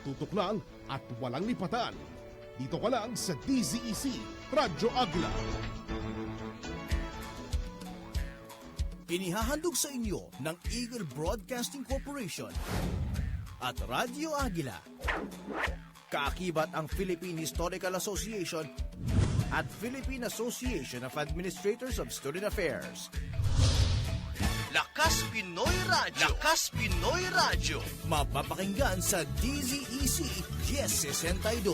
tutok lang at walang lipatan. Dito ka lang sa DZEC Radyo Agila. Inihahandog sa inyo ng Eagle Broadcasting Corporation at Radyo Agila. Kaakibat ang Philippine Historical Association at Philippine Association of Administrators of Student Affairs. Lakas Pinoy Radyo! Lakas Pinoy Radyo! Mapapakinggan sa DZEC 1062.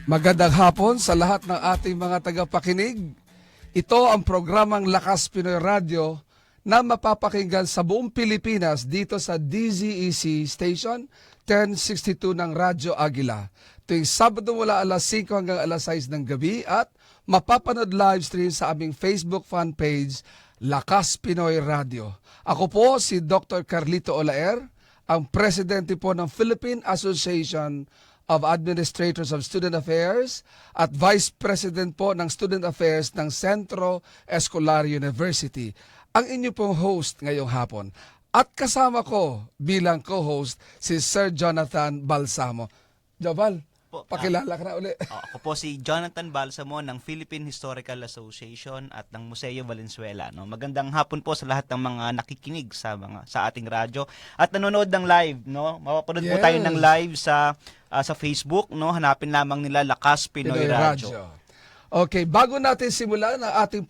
Magandang hapon sa lahat ng ating mga tagapakinig. Ito ang programang Lakas Pinoy Radio na mapapakinggan sa buong Pilipinas dito sa DZEC Station 1062 ng Radyo Agila. Tuwing Sabado mula alas 5 hanggang alas 6 ng gabi at mapapanood live stream sa aming Facebook fan page Lakas Pinoy Radio. Ako po si Dr. Carlito Olaer, ang presidente po ng Philippine Association of Administrators of Student Affairs at Vice President po ng Student Affairs ng Centro Escolar University. Ang inyo pong host ngayong hapon. At kasama ko bilang co-host si Sir Jonathan Balsamo. Jobal, pakilala ka na uli. Ako po si Jonathan Balsamo ng Philippine Historical Association at ng Museo Valenzuela. No? Magandang hapon po sa lahat ng mga nakikinig sa ating radyo at nanonood ng live. No? Mapapanood po tayo ng live sa Facebook. No? Hanapin lamang nila Lakas Pinoy Radio. Okay, bago natin simulan ang ating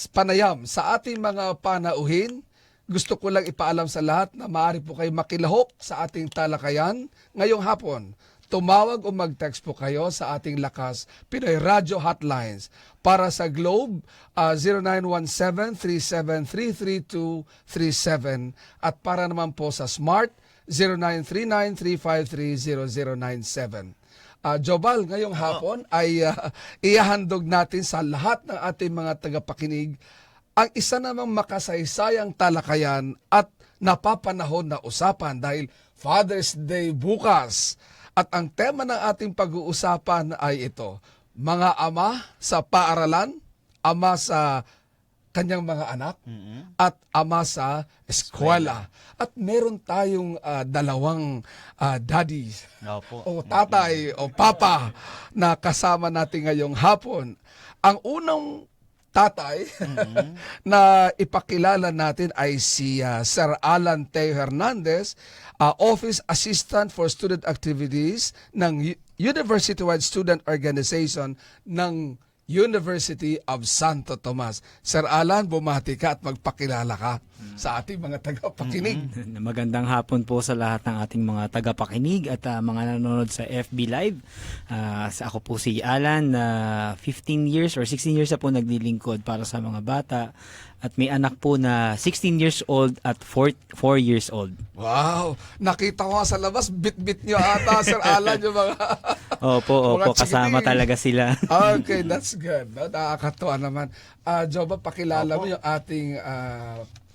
panayam sa ating mga panauhin, gusto ko lang ipaalam sa lahat na maaari po kayo makilahok sa ating talakayan ngayong hapon. Tumawag o mag-text po kayo sa ating Lakas Pinoy Radio Hotlines. Para sa Globe, 0917-3733-3237 at para naman po sa Smart, 0939-353-0097. Jobal, ngayong hapon ay ihahandog natin sa lahat ng ating mga tagapakinig ang isa namang makasaysayang talakayan at napapanahon na usapan dahil Father's Day bukas. At ang tema ng ating pag-uusapan ay ito, mga ama sa paaralan, ama sa kanyang mga anak, at ama sa eskwela. At meron tayong dalawang daddies, o tatay o papa na kasama natin ngayong hapon. Ang unang tatay na ipakilala natin ay si Sir Alan Teo Hernandez, Office Assistant for Student Activities ng University-wide Student Organization ng University of Santo Tomas. Sir Alan, bumati ka at magpakilala ka sa ating mga tagapakinig. Magandang hapon po sa lahat ng ating mga tagapakinig at mga nanonood sa FB Live. Ako po si Alan, 15 years or 16 years na po naglilingkod para sa mga bata. At may anak po na 16 years old at 4 years old. Wow! Nakita ko sa labas, bit-bit nyo ata, Sir Alan, yung mga... Opo, kasama talaga sila. Okay, that's good. No? Nakakatuwa naman. Joba, pakilala mo yung ating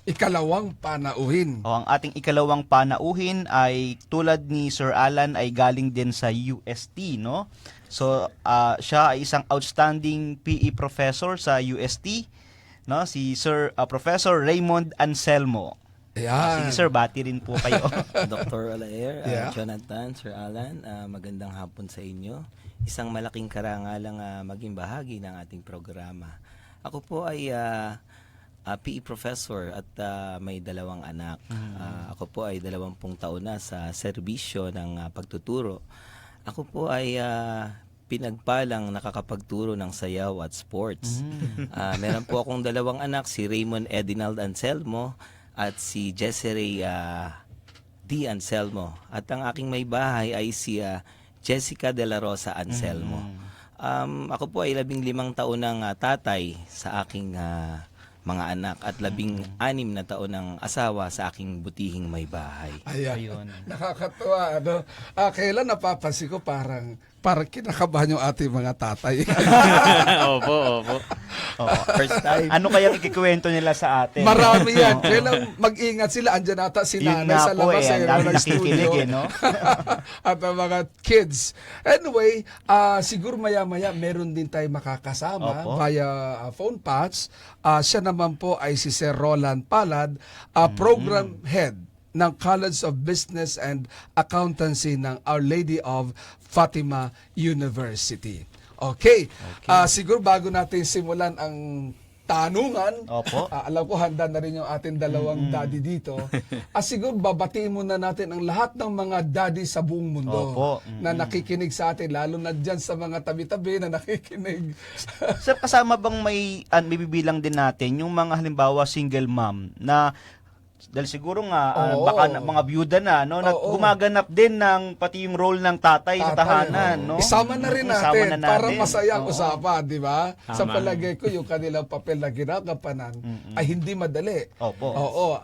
ikalawang panauhin. Ang ating ikalawang panauhin ay tulad ni Sir Alan ay galing din sa UST. No? So, siya ay isang outstanding PE professor sa UST. No, si Sir Professor Raymond Anselmo. Ayan. Sige sir, bati rin po kayo. Dr. Olaer, Yeah. Jonathan, Sir Alan, magandang hapon sa inyo. Isang malaking karangalang maging bahagi ng ating programa. Ako po ay PE professor at may dalawang anak. Ako po ay 20 taon na sa serbisyo ng pagtuturo. Ako po ay pinagpalang nakakapagturo ng sayaw at sports. Meron po akong dalawang anak, si Raymond Edinald Anselmo at si Jesseray D. Anselmo. At ang aking may bahay ay si Jessica de la Rosa Anselmo. Ako po ay 15 taon ng tatay sa aking mga anak at 16 na taon ng asawa sa aking butihing may bahay. Ayan. Nakakatuwa. Ano? Kailan napapansin ko parang kinakabahan yung ating mga tatay. Opo. First time. Ano kayang ikikwento nila sa atin? Marami yan. Kailang mag-ingat sila. Andyan ata si Yun nanay nga sa po labas ang dami ng nakikinig studio. no? At ang mga kids. Anyway, siguro maya-maya meron din tayo makakasama Opo. via phone patch. Siya naman po ay si Sir Roland Palad, Program Head ng College of Business and Accountancy ng Our Lady of Fatima University. Okay. Siguro bago natin simulan ang tanungan, Opo. alam ko handa na rin yung ating dalawang daddy dito. Siguro babatiin muna natin ang lahat ng mga daddy sa buong mundo Opo. na nakikinig sa atin, lalo na dyan sa mga tabi-tabi na nakikinig. Sir, kasama bang may bibilang din natin yung mga halimbawa single mom na dahil siguro nga Oo. baka mga byuda na no na Oo. gumaganap din ng pati yung role ng tatay sa tahanan no. Isama na rin Isama natin, na para natin. masaya ang Oo. usapan, di ba? Sa Tama. palagay ko, yung kanilang papel na ginagampanan ay hindi madali. Opo. Oo,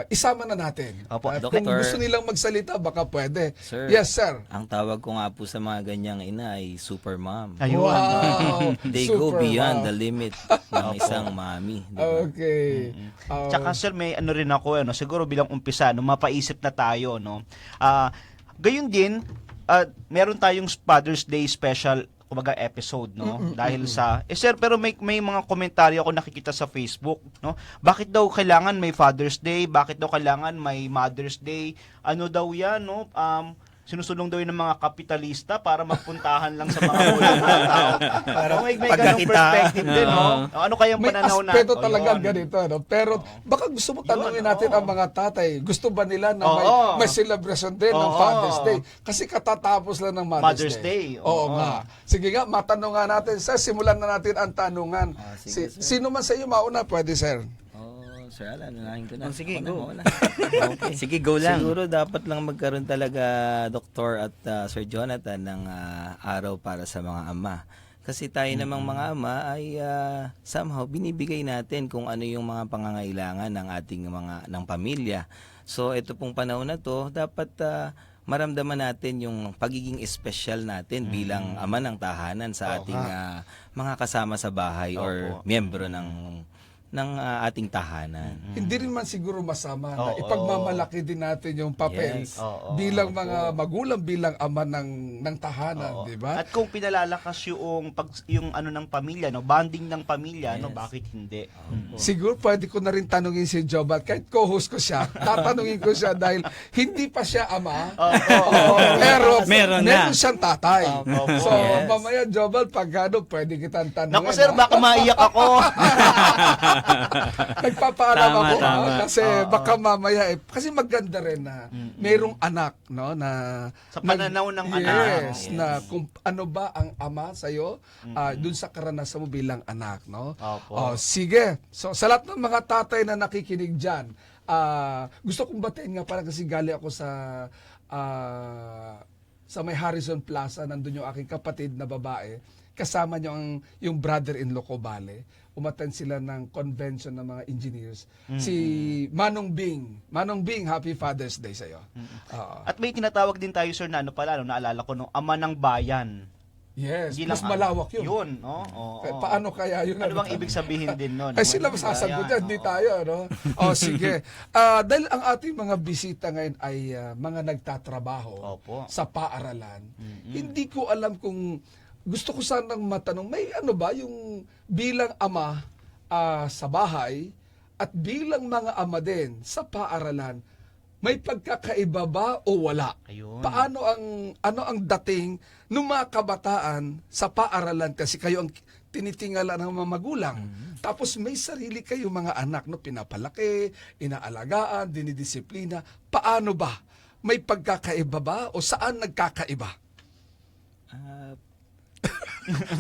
isama na natin. Opo, At Doctor. kung gusto nilang magsalita, baka pwede. Sir. Yes, sir. Ang tawag ko nga po sa mga ganyang ina ay super mom. Ayun. Wow! They go Super, beyond wow. the limit ng isang mami. Di ba? Okay. Tsaka sir, may ano rin ako, siguro bilang umpisa, no, mapaisip na tayo, no. Gayon din, meron tayong Father's Day special kumbaga episode, no, dahil sa sir, pero may mga komentaryo ako nakikita sa Facebook, no, bakit daw kailangan may Father's Day, bakit daw kailangan may Mother's Day, ano daw yan, no, sinusulong daw yun ng mga kapitalista para magpuntahan lang sa mga ulang mga tao. Pero may ganung Pagkakita. perspective din, no? Ano kayang May pananaw na? aspeto Oh, talaga yun. ganito, no? Pero baka gusto mo tanongin Yun, natin oo. ang mga tatay. Gusto ba nila na Oo. may celebration din ng Oo. Father's Day? Kasi katatapos lang ng Mother's Mother's Day. Oo Oo. nga. Sige nga, matanong nga natin. Sir, simulan na natin ang tanungan. Sige, sir. Sino man sa iyo mauna? Pwede, sir. Sir Alan, unahin ko na. Sige, Ako go. na. Okay. Sige, go lang. Siguro dapat lang magkaroon talaga, Doktor at Sir Jonathan, ng araw para sa mga ama. Kasi tayo namang mga ama ay somehow binibigay natin kung ano yung mga pangangailangan ng ating ng pamilya. So ito pong panahon na to, dapat maramdaman natin yung pagiging espesyal natin bilang ama ng tahanan sa ating mga kasama sa bahay or miyembro ng ating tahanan. Hindi rin man siguro masama na Oo. ipagmamalaki din natin yung papel Yes. Oo. bilang mga magulang, bilang ama ng tahanan, Oo. di ba? At kung pinalalakas yung ano ng pamilya, no, bonding ng pamilya, no, bakit hindi? Siguro pwede ko na rin tanungin si Jobal, kahit co-host ko siya, tatanungin ko siya dahil hindi pa siya ama, pero Meron na. siyang tatay. Opo. So, Yes. mamaya Jobal, pag ano, pwede kitang tanungin. Naku sir, baka maiyak ako. Nagpapaalam Tama, ako tama. kasi baka mamaya kasi maganda rin na mayroong anak, no, na Sa pananaw ng anak. yes, na kung ano ba ang ama sa iyo dun sa karanasan mo bilang anak, no. Opo. Sige. So sa lahat ng mga tatay na nakikinig diyan, gusto kong batiin nga pala kasi gali ako sa may Harrison Plaza, nandun yung aking kapatid na babae. Kasama niyo yung brother-in-law ko, Bale. Umattend sila ng convention ng mga engineers. Si Manong Bing. Manong Bing, Happy Father's Day sa'yo. Oo. At may tinatawag din tayo sir na ano pala, no, naalala ko, no, ama ng bayan. Yes, Hindi mas lang malawak yun. Yun, no? Oo. Paano kaya yun? Ano bang ibig sabihin din nun? Ay sila masasagot yan, hindi tayo, no? O sige. Dahil ang ating mga bisita ngayon ay mga nagtatrabaho Opo. sa paaralan, hindi ko alam kung gusto ko sanang matanong, may ano ba yung bilang ama sa bahay at bilang mga ama din sa paaralan, may pagkakaiba ba o wala? Ayun. Paano ang dating ng mga kabataan sa paaralan kasi kayo ang tinitingala ng mga magulang. Tapos may sarili kayo mga anak, no, pinapalaki, inaalagaan, dinidisiplina. Paano ba? May pagkakaiba ba o saan nagkakaiba?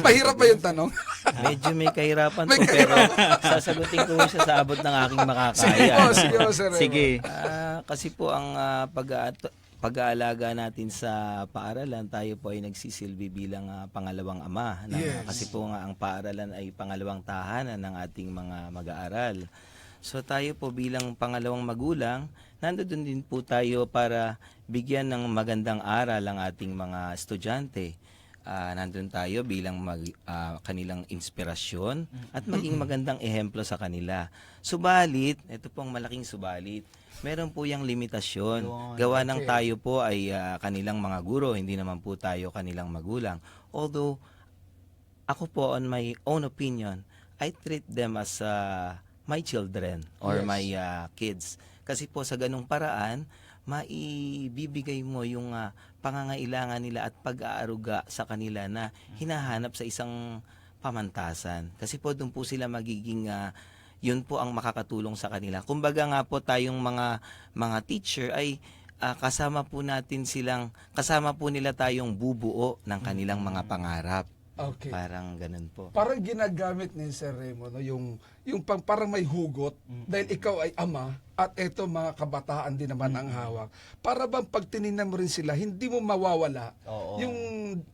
Mahirap ba yung tanong? Medyo may kahirapan May to, pero sasagutin ko siya sa abot ng aking makakaya. Sige, sir. Sige. Kasi po ang pag-aalaga natin sa paaralan, tayo po ay nagsisilbi bilang pangalawang ama. Yes. Kasi po nga ang paaralan ay pangalawang tahanan ng ating mga mag-aaral. So tayo po bilang pangalawang magulang, nandoon din po tayo para bigyan ng magandang aral ang ating mga estudyante. nandun tayo bilang kanilang inspirasyon at maging magandang ehemplo sa kanila. Subalit, ito pong malaking subalit, meron po yung limitasyon. Gawa ng tayo po ay kanilang mga guro, hindi naman po tayo kanilang magulang. Although, ako po on my own opinion, I treat them as my children or Yes. my kids. Kasi po sa ganung paraan, maibibigay mo yung pangangailangan nila at pag-aaruga sa kanila na hinahanap sa isang pamantasan. Kasi po doon po sila magiging yun po ang makakatulong sa kanila. Kumbaga nga po tayong mga teacher ay kasama po nila tayong bubuo ng kanilang mga pangarap. Okay. Parang ganun po. Parang ginagamit ni Sir Raymond, no, yung parang may hugot dahil ikaw ay ama at eto mga kabataan din naman ang hawak. Para bang pag tinignan mo rin sila, hindi mo mawawala yung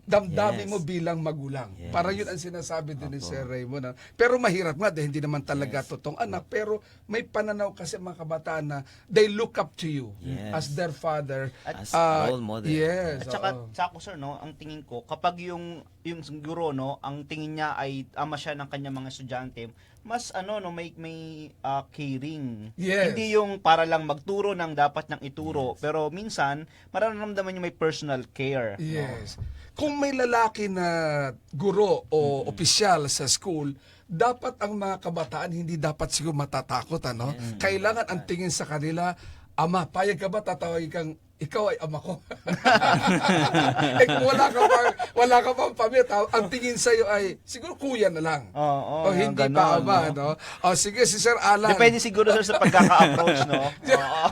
damdamin Yes. mo bilang magulang. Yes. Parang yun ang sinasabi din ni Sir Raymond. Pero mahirap nga dahil hindi naman talaga totoong anak. Pero may pananaw kasi ang mga kabataan na they look up to you Yes. as their father. As role model. Yes. At saka, oo. sako sir, no, ang tingin ko, kapag yung guro, no, ang tingin niya ay ama siya ng kanyang mga estudyante, mas may caring. Yes. Hindi yung para lang magturo ng dapat nang ituro, pero minsan mararamdaman niyo may personal care. Yes. Kung may lalaki na guro o opisyal sa school, dapat ang mga kabataan hindi dapat siguro matatakot, ano? Kailangan ang tingin sa kanila, ama, payag ka ba tatawagin kang ikaw ay ama ko? Kung wala ka pang pamilya, ang tingin sa iyo ay siguro kuya na lang. Oo, o hindi ganon, pa ama, no? no? O sige, si Sir Alan. Depende siguro sir sa pagkaka-approach, no? Oo.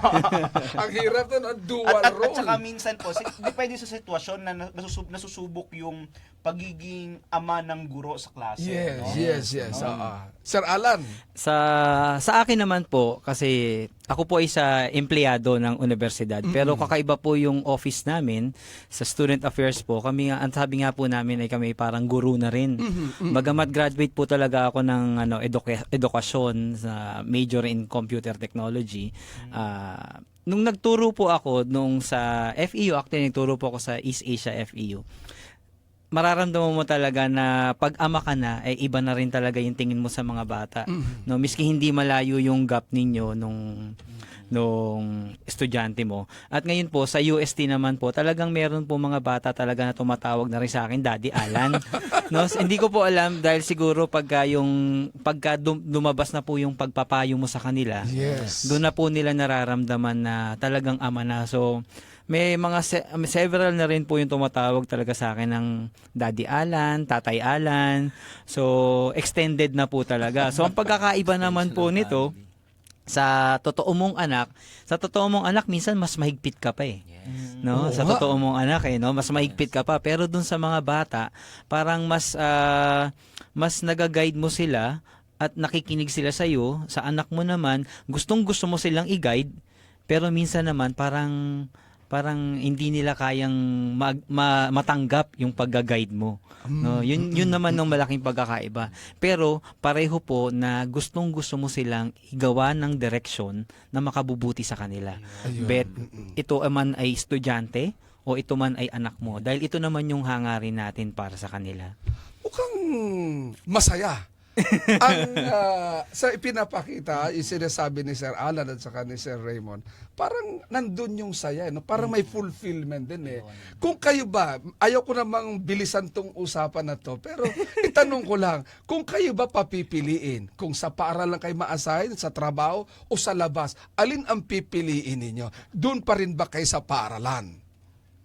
Ang hirap nun, ang dual At role. saka minsan po, depende sa sitwasyon na nasusubok yung pagiging ama ng guro sa klase. Yes, no? yes. Oo. Sir Alan. Sa akin naman po, kasi ako po ay sa empleyado ng universidad, pero kakaiba po yung office namin sa student affairs po. Kami nga, ang sabi nga po namin ay kami parang guru na rin. Bagamat graduate po talaga ako ng edukasyon sa major in computer technology. Nung nagturo po ako nung sa FEU, actually nagturo po ako sa East Asia FEU. Mararamdaman mo talaga na pag ama ka na, iba na rin talaga yung tingin mo sa mga bata. No, miski hindi malayo yung gap ninyo nung estudyante mo. At ngayon po sa UST naman po, talagang meron po mga bata talaga na tumatawag na rin sa akin, Daddy Alan. No, hindi ko po alam dahil siguro pagka lumabas na po yung pagpapayo mo sa kanila. Yes. Doon na po nila nararamdaman na talagang ama na. So may mga several na rin po yung tumatawag talaga sa akin ng Daddy Alan, Tatay Alan. So, extended na po talaga. So, ang pagkakaiba naman po nito, sa totoo mong anak, minsan mas mahigpit ka pa eh. No? Sa totoo mong anak no? Mas mahigpit ka pa. Pero dun sa mga bata, parang mas nagaguide mo sila at nakikinig sila sa iyo. Sa anak mo naman, gustong-gusto mo silang i-guide, pero minsan naman parang hindi nila kayang matanggap yung pagga-guide mo. No, yun naman ng malaking pagkakaiba. Pero pareho po na gustong-gusto mo silang igawa ng direksyon na makabubuti sa kanila. Bet ito man ay estudyante o ito man ay anak mo, dahil ito naman yung hangarin natin para sa kanila. Mukhang masaya. Ang sa ipinapakita, yung sinasabi ni Sir Alan at saka ni Sir Raymond, parang nandun yung saya, no? Parang may fulfillment din eh. Kung kayo ba, ayaw ko namang bilisan tong usapan na to, pero itanong ko lang, kung kayo ba papipiliin, kung sa paaralan kayo ma-assign, sa trabaho o sa labas, alin ang pipiliin ninyo? Doon pa rin ba kayo sa paaralan?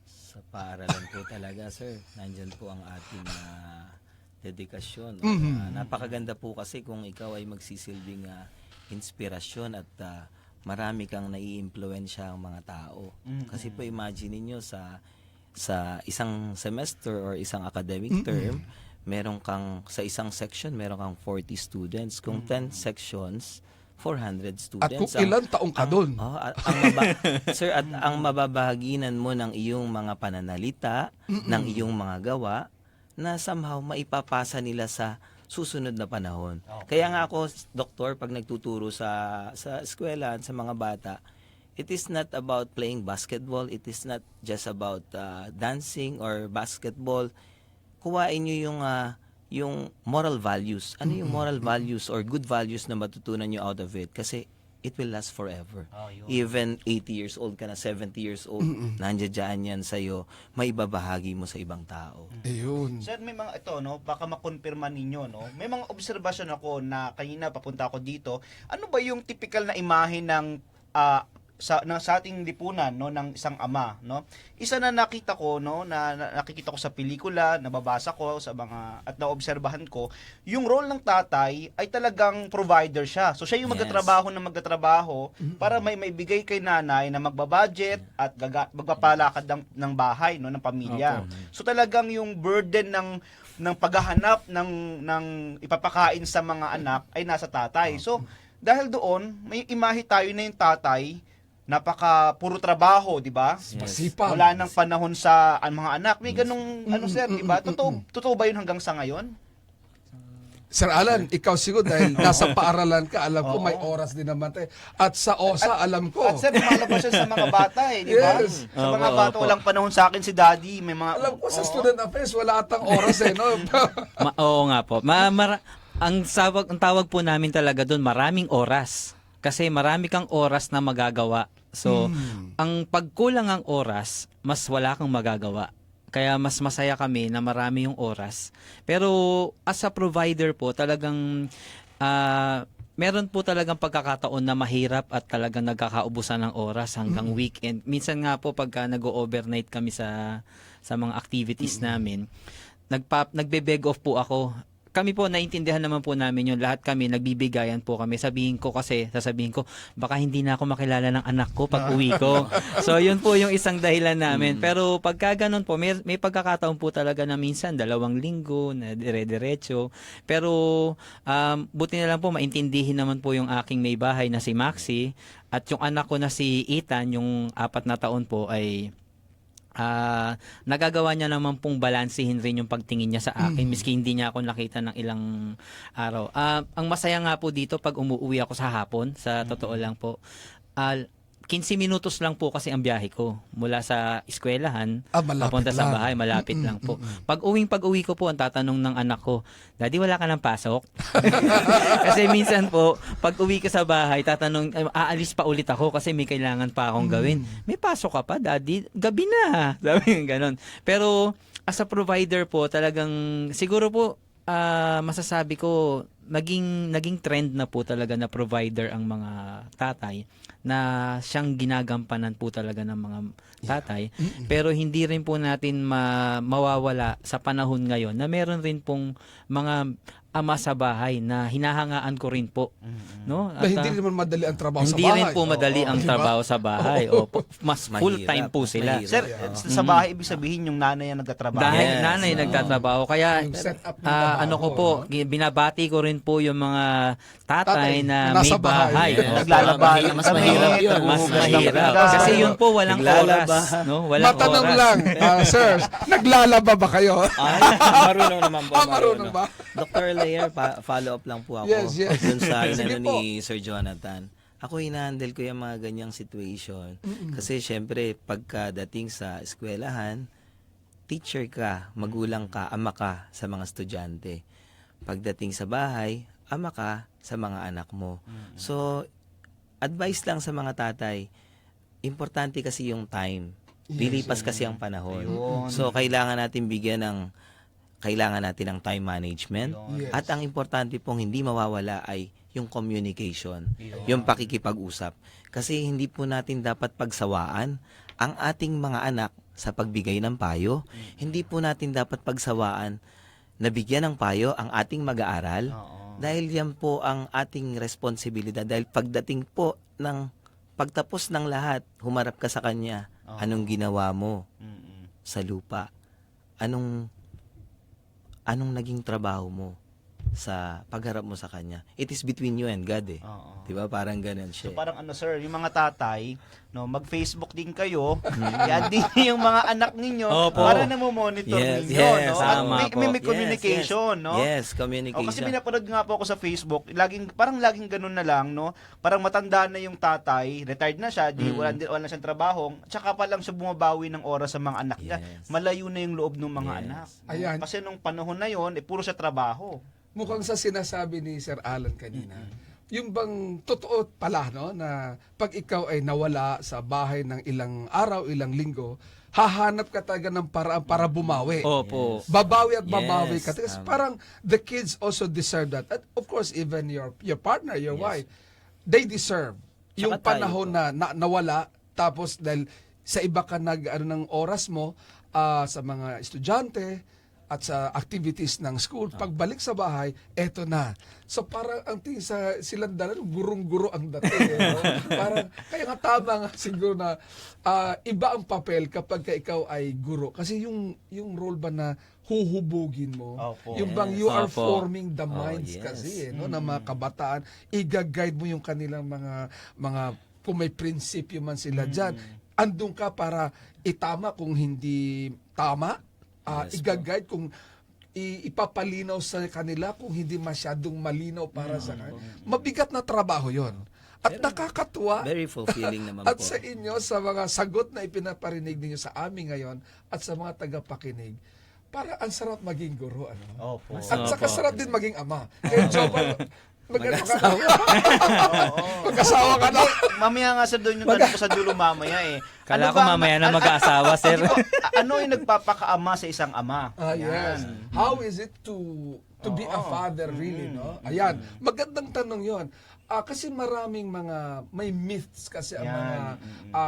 Sa paaralan po talaga, sir. Nandyan po ang ating dedikasyon. Napakaganda po kasi kung ikaw ay magsisilbing inspirasyon at marami kang naiimpluwensya ang mga tao. Kasi po imagine niyo sa isang semester or isang academic term, sa isang section meron kang 40 students. Kung 10 sections, 400 students. At kung ilan taong ka doon? Sir, at ang mababahaginan mo ng iyong mga pananalita, ng iyong mga gawa, na somehow maipapasa nila sa susunod na panahon. Kaya nga ako, doktor, pag nagtuturo sa eskwela, sa mga bata, it is not about playing basketball, it is not just about dancing or basketball. kuhain nyo yung moral values. Ano yung moral values or good values na matutunan nyo out of it? Kasi it will last forever. Even 80 years old ka na, 70 years old, nandiyan yan sa'yo, may ibabahagi mo sa ibang tao. Ayun. Sir, may mga ito, no, baka makonfirma ninyo, no. May mga obserbasyon ako na kanina papunta ako dito. Ano ba yung typical na imahe ng sa ating lipunan, no, ng isang ama, no? Isa na nakita ko, no, na nakikita ko sa pelikula, nababasa ko sa mga at naobserbahan ko, yung role ng tatay ay talagang provider siya. So siya yung Yes. magtatrabaho para may maibigay kay nanay na magbabudget at magpapalakad ng bahay, no, ng pamilya. Opo. So talagang yung burden ng paghahanap ng ipapakain sa mga anak ay nasa tatay. So dahil doon, may imahe tayo na yung tatay puro trabaho, di ba? Masipag. Wala nang panahon sa mga anak. May ganung sir, di ba? Totoo ba yun hanggang sa ngayon? Sir Alan, ikaw siguro dahil nasa paaralan ka, alam ko may oras din naman tayo. At sa OSA, alam ko. At sir, lumalabas siya sa mga bata di ba? Yes. Sa mga bata, walang panahon sa akin si daddy. May mga... Alam ko sa student affairs, wala atang oras no? Oo nga po. Ang tawag po namin talaga doon, maraming oras. Kasi marami kang oras na magagawa. So, ang pagkulang ang oras, mas wala kang magagawa. Kaya mas masaya kami na marami yung oras. Pero as a provider po, talagang meron po talagang pagkakataon na mahirap at talagang nagkakaubusan ng oras hanggang weekend. Minsan nga po pagka nag-overnight kami sa mga activities namin, nagbe-beg off po ako. Kami po, naintindihan naman po namin yun. Lahat kami, nagbibigayan po kami. Sasabihin ko, baka hindi na ako makilala ng anak ko pag uwi ko. So, yun po yung isang dahilan namin. Pero pagka ganun po, may pagkakataon po talaga na minsan, 2 linggo, na dire-diretso. Pero, buti na lang po, maintindihin naman po yung aking may bahay na si Maxi. At yung anak ko na si Ethan, yung 4 na taon po, ay nagagawa niya naman pong balansehin rin yung pagtingin niya sa akin miski hindi niya ako nakita ng ilang araw. Ang masaya nga po dito pag umuwi ako sa hapon, sa totoo lang po, 15 minutos lang po kasi ang biyahe ko mula sa eskwelahan papunta sa bahay, malapit lang po. Pag-uwi ko po, ang tatanong ng anak ko, "Daddy, wala ka ng pasok?" Kasi minsan po, pag uwi ko sa bahay, aalis pa ulit ako kasi may kailangan pa akong gawin. "May pasok ka pa, Daddy? Gabi na." Sabi ng ganon. Pero as a provider po, talagang siguro po masasabi ko naging trend na po talaga na provider ang mga tatay, na siyang ginagampanan po talaga ng mga tatay. Pero hindi rin po natin mawawala sa panahon ngayon na meron rin pong mga ama sa bahay na hinahangaan ko rin po. No? At, hindi naman madali ang trabaho sa hindi bahay. rin po madali ang trabaho sa bahay. Opo. Mas full-time po sila. Mahirap. Sir, sa bahay, ibig sabihin yung nanay ang nagtatrabaho. Dahil Yes. nanay nagtatrabaho. Kaya Yung setup ng trabaho. ano ko po, binabati ko rin po yung mga tatay na nasa may bahay. bahay. Oh. Naglalaba. Mas mahirap yun. Mas Naghuhugas ng mahirap. pinggan. Kasi yun po, walang Naglalaba. oras. No? Walang Matanong oras. lang, sir, naglalaba ba kayo? Ay, marunong naman po. Marunong ba? Dr. Layer, follow up lang po ako Yes, yes. dun sa Sige inano po. ni Sir Jonathan. Ako hinahandle ko yung mga ganyang situation. Kasi syempre, pagkadating sa eskwelahan, teacher ka, magulang ka, ama ka sa mga estudyante. Pagdating sa bahay, ama ka sa mga anak mo. So, advice lang sa mga tatay, importante kasi yung time. Lilipas kasi ang panahon. So, kailangan natin ng time management. Yes. At ang importante pong hindi mawawala ay yung communication, yung pakikipag-usap. Kasi hindi po natin dapat pagsawaan ang ating mga anak sa pagbigay ng payo. Hindi po natin dapat pagsawaan na bigyan ng payo ang ating mag-aaral. Dahil yan po ang ating responsibilidad. Dahil pagdating po ng pagtapos ng lahat, humarap ka sa kanya. Anong ginawa mo sa lupa? Anong naging trabaho mo? sa pagharap mo sa kanya. It is between you and God eh. Oo. 'Di ba? Parang ganun So siya. parang ano sir, yung mga tatay, no, mag-Facebook din kayo, yan din yung mga anak ninyo Opo. para namomonitor Yes, ninyo, yes, no? At tama may, po. may communication, no? Yes, O, communication. kasi pinapanood nga po ako sa Facebook, laging ganun na lang, no? Parang matanda na yung tatay, retired na siya, wala na siyang trabaho, tsaka pa lang siya bumabawi ng oras sa mga anak niya. Yes. Malayo na yung loob ng mga Yes. anak. no? Ayan. Kasi nung panahon na yon, puro siya trabaho. Mukhang sa sinasabi ni Sir Alan kanina, yung bang totoo pala no na pag ikaw ay nawala sa bahay ng ilang araw, ilang linggo, hahanap ka talaga ng paraan para bumawi. Opo. Babawi at babawi Yes, ka. Kasi tama. parang the kids also deserve that. And of course, even your partner, your Yes. wife, they deserve yung Tsaka tayo panahon po. na nawala, tapos dahil sa iba ka ng oras mo, sa mga estudyante, at sa activities ng school, pagbalik sa bahay, eto na. So parang ang tingin sa silang dalawa, gurong-guro ang dating. no? Parang, kaya nga tama nga siguro na iba ang papel kapag ka ikaw ay guro. Kasi yung role ba na huhubugin mo, Opo. yung bang you are Opo. forming the minds yes. kasi ng mga kabataan, i-guide mo yung kanilang mga kung may prinsipyo man sila dyan, andun ka para itama kung hindi tama, Yes, i-guide kung ipapalinaw sa kanila kung hindi masyadong malinaw para sa kanila. Mabigat na trabaho yon. At nakakatuwa Very fulfilling naman at po. sa inyo, sa mga sagot na ipinaparinig ninyo sa amin ngayon at sa mga tagapakinig, para ang sarap maging guro. Ano? Opo. At saka sarap din maging ama. Kaya Jobal, mag-asawa ka na. Mamaya nga sir doon yung tanong ko sa dulo mamaya eh. Kala ko ba ang- mamaya na mag-aasawa, sir. Hindi po, ano yung nagpapakaama sa isang ama? Yes. How is it to be a father really, no? Ayan, magandang tanong 'yon. Kasi maraming may myths kasi ang Yan. mga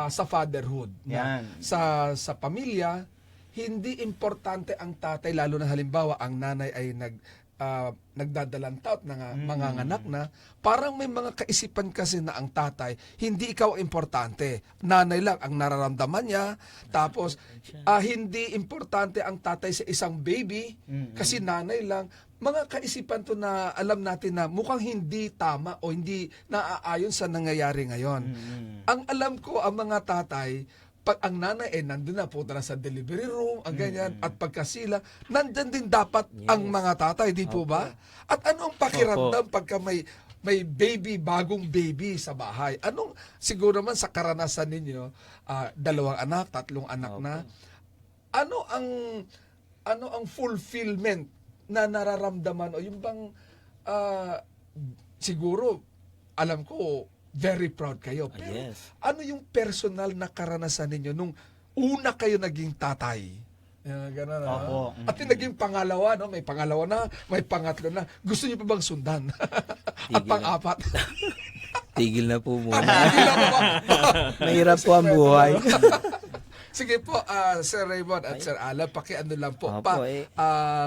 sa fatherhood. Na, Yan. sa pamilya, hindi importante ang tatay, lalo na halimbawa ang nanay ay nagdadalantaw na mga anak na, parang may mga kaisipan kasi na ang tatay, hindi ikaw ang importante. Nanay lang ang nararamdaman niya. Tapos, hindi importante ang tatay sa isang baby kasi nanay lang. Mga kaisipan to na alam natin na mukhang hindi tama o hindi naaayon sa nangyayari ngayon. Ang alam ko, ang mga tatay, pag ang nanay nandun na, punta na sa delivery room, ang ganyan, at pagkasila, nandun din dapat ang mga tatay, di po ba? At ano ang pakiramdam pagka may baby, bagong baby sa bahay? Anong, siguro naman sa karanasan ninyo, 2 anak, 3 anak na, ano ang fulfillment na nararamdaman o yung bang siguro alam ko very proud kayo, pero Yes. ano yung personal na karanasan ninyo nung una kayo naging tatay? Ganun, Opo. At yung naging pangalawa, no? May pangalawa na, may pangatlo na. Gusto niyo pa bang sundan? At Tigil na. pang-apat? Tigil na po muna. Hindi lang po ba? Mahirap po ang buhay. Sige po, Sir Raymond at Sir Alan, pakiano lang po. Opo,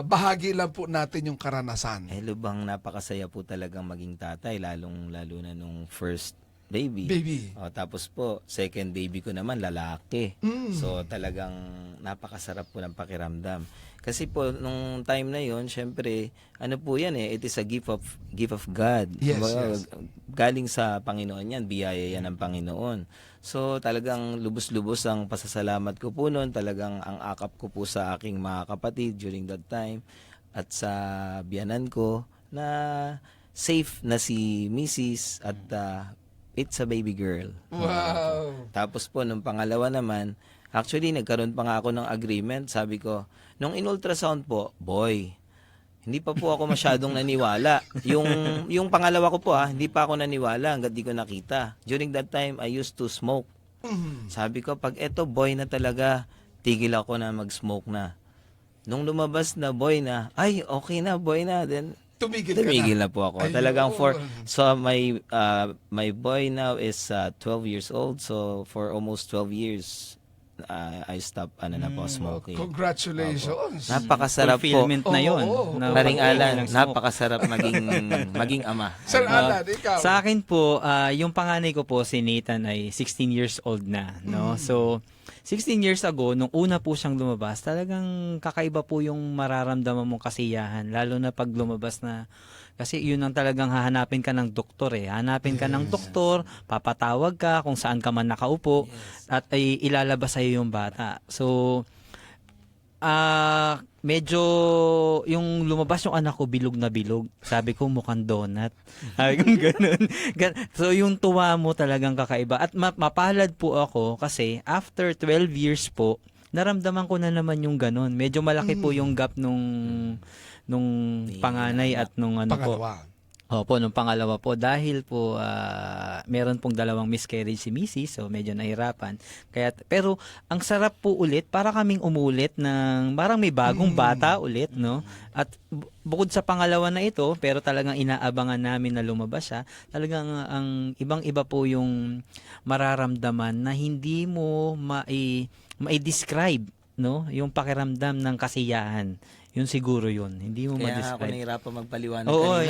Bahagi lang po natin yung karanasan. Lubang napakasaya po talagang maging tatay, lalo na nung first baby. Baby. Tapos po, second baby ko naman, lalaki. So talagang napakasarap po ng pakiramdam. Kasi po, nung time na yon, syempre, ano po yan it is a gift of God. Yes, Kumbaga, yes. Galing sa Panginoon yan, biyaya yan ng Panginoon. So talagang lubos-lubos ang pasasalamat ko po noon. Talagang ang akap ko po sa aking mga kapatid during that time at sa biyanan ko na safe na si Mrs. at it's a baby girl. Wow. Tapos po, nung pangalawa naman, actually, nagkaroon pa nga ako ng agreement. Sabi ko, nung in-ultrasound po, boy, hindi pa po ako masyadong naniwala. Yung pangalawa ko po hindi pa ako naniwala hanggat di ko nakita. During that time, I used to smoke. Sabi ko, pag eto boy na talaga, tigil ako na mag-smoke na. Nung lumabas na boy na, ay, okay na, boy na. Then, Tumigil ka tumigil na. na po ako. Ayun. Talagang so my boy now is 12 years old. So for almost 12 years I stopped na po smoking. Congratulations. Napakasarap po. Fulfillment na yun. Oo, Na Paring pag-ibig Alan, ng smoke. napakasarap maging ama. Sir Alan, ikaw. Sa akin po, yung panganay ko po si Nathan ay 16 years old na, no? So 16 years ago, nung una po siyang lumabas, talagang kakaiba po yung mararamdaman mong kasiyahan. Lalo na pag lumabas na, kasi yun ang talagang hahanapin ka ng doktor eh. Hanapin ka ng doktor, papatawag ka kung saan ka man nakaupo, at ay ilalabas sa'yo yung bata. So, medyo yung lumabas yung anak ko bilog na bilog. Sabi ko mukhang donut. Sabi ko ganun. So yung tuwa mo talagang kakaiba. At mapalad po ako kasi after 12 years po, naramdaman ko na naman yung ganun. Medyo malaki po yung gap nung panganay at nung ano po. Pangalawa. Opo, nung pangalawa po, dahil po meron pong dalawang miscarriage si Mrs. So medyo nahirapan. Pero ang sarap po ulit, para kaming umulit ng parang may bagong bata ulit, no? At bukod sa pangalawa na ito, pero talagang inaabangan namin na lumabas siya, talagang ang ibang-iba po yung mararamdaman na hindi mo mai-describe, no? Yung pakiramdam ng kasiyahan. Yun siguro yun. Hindi mo Kaya ako ma-describe. nahirapan magpaliwanag. Oo,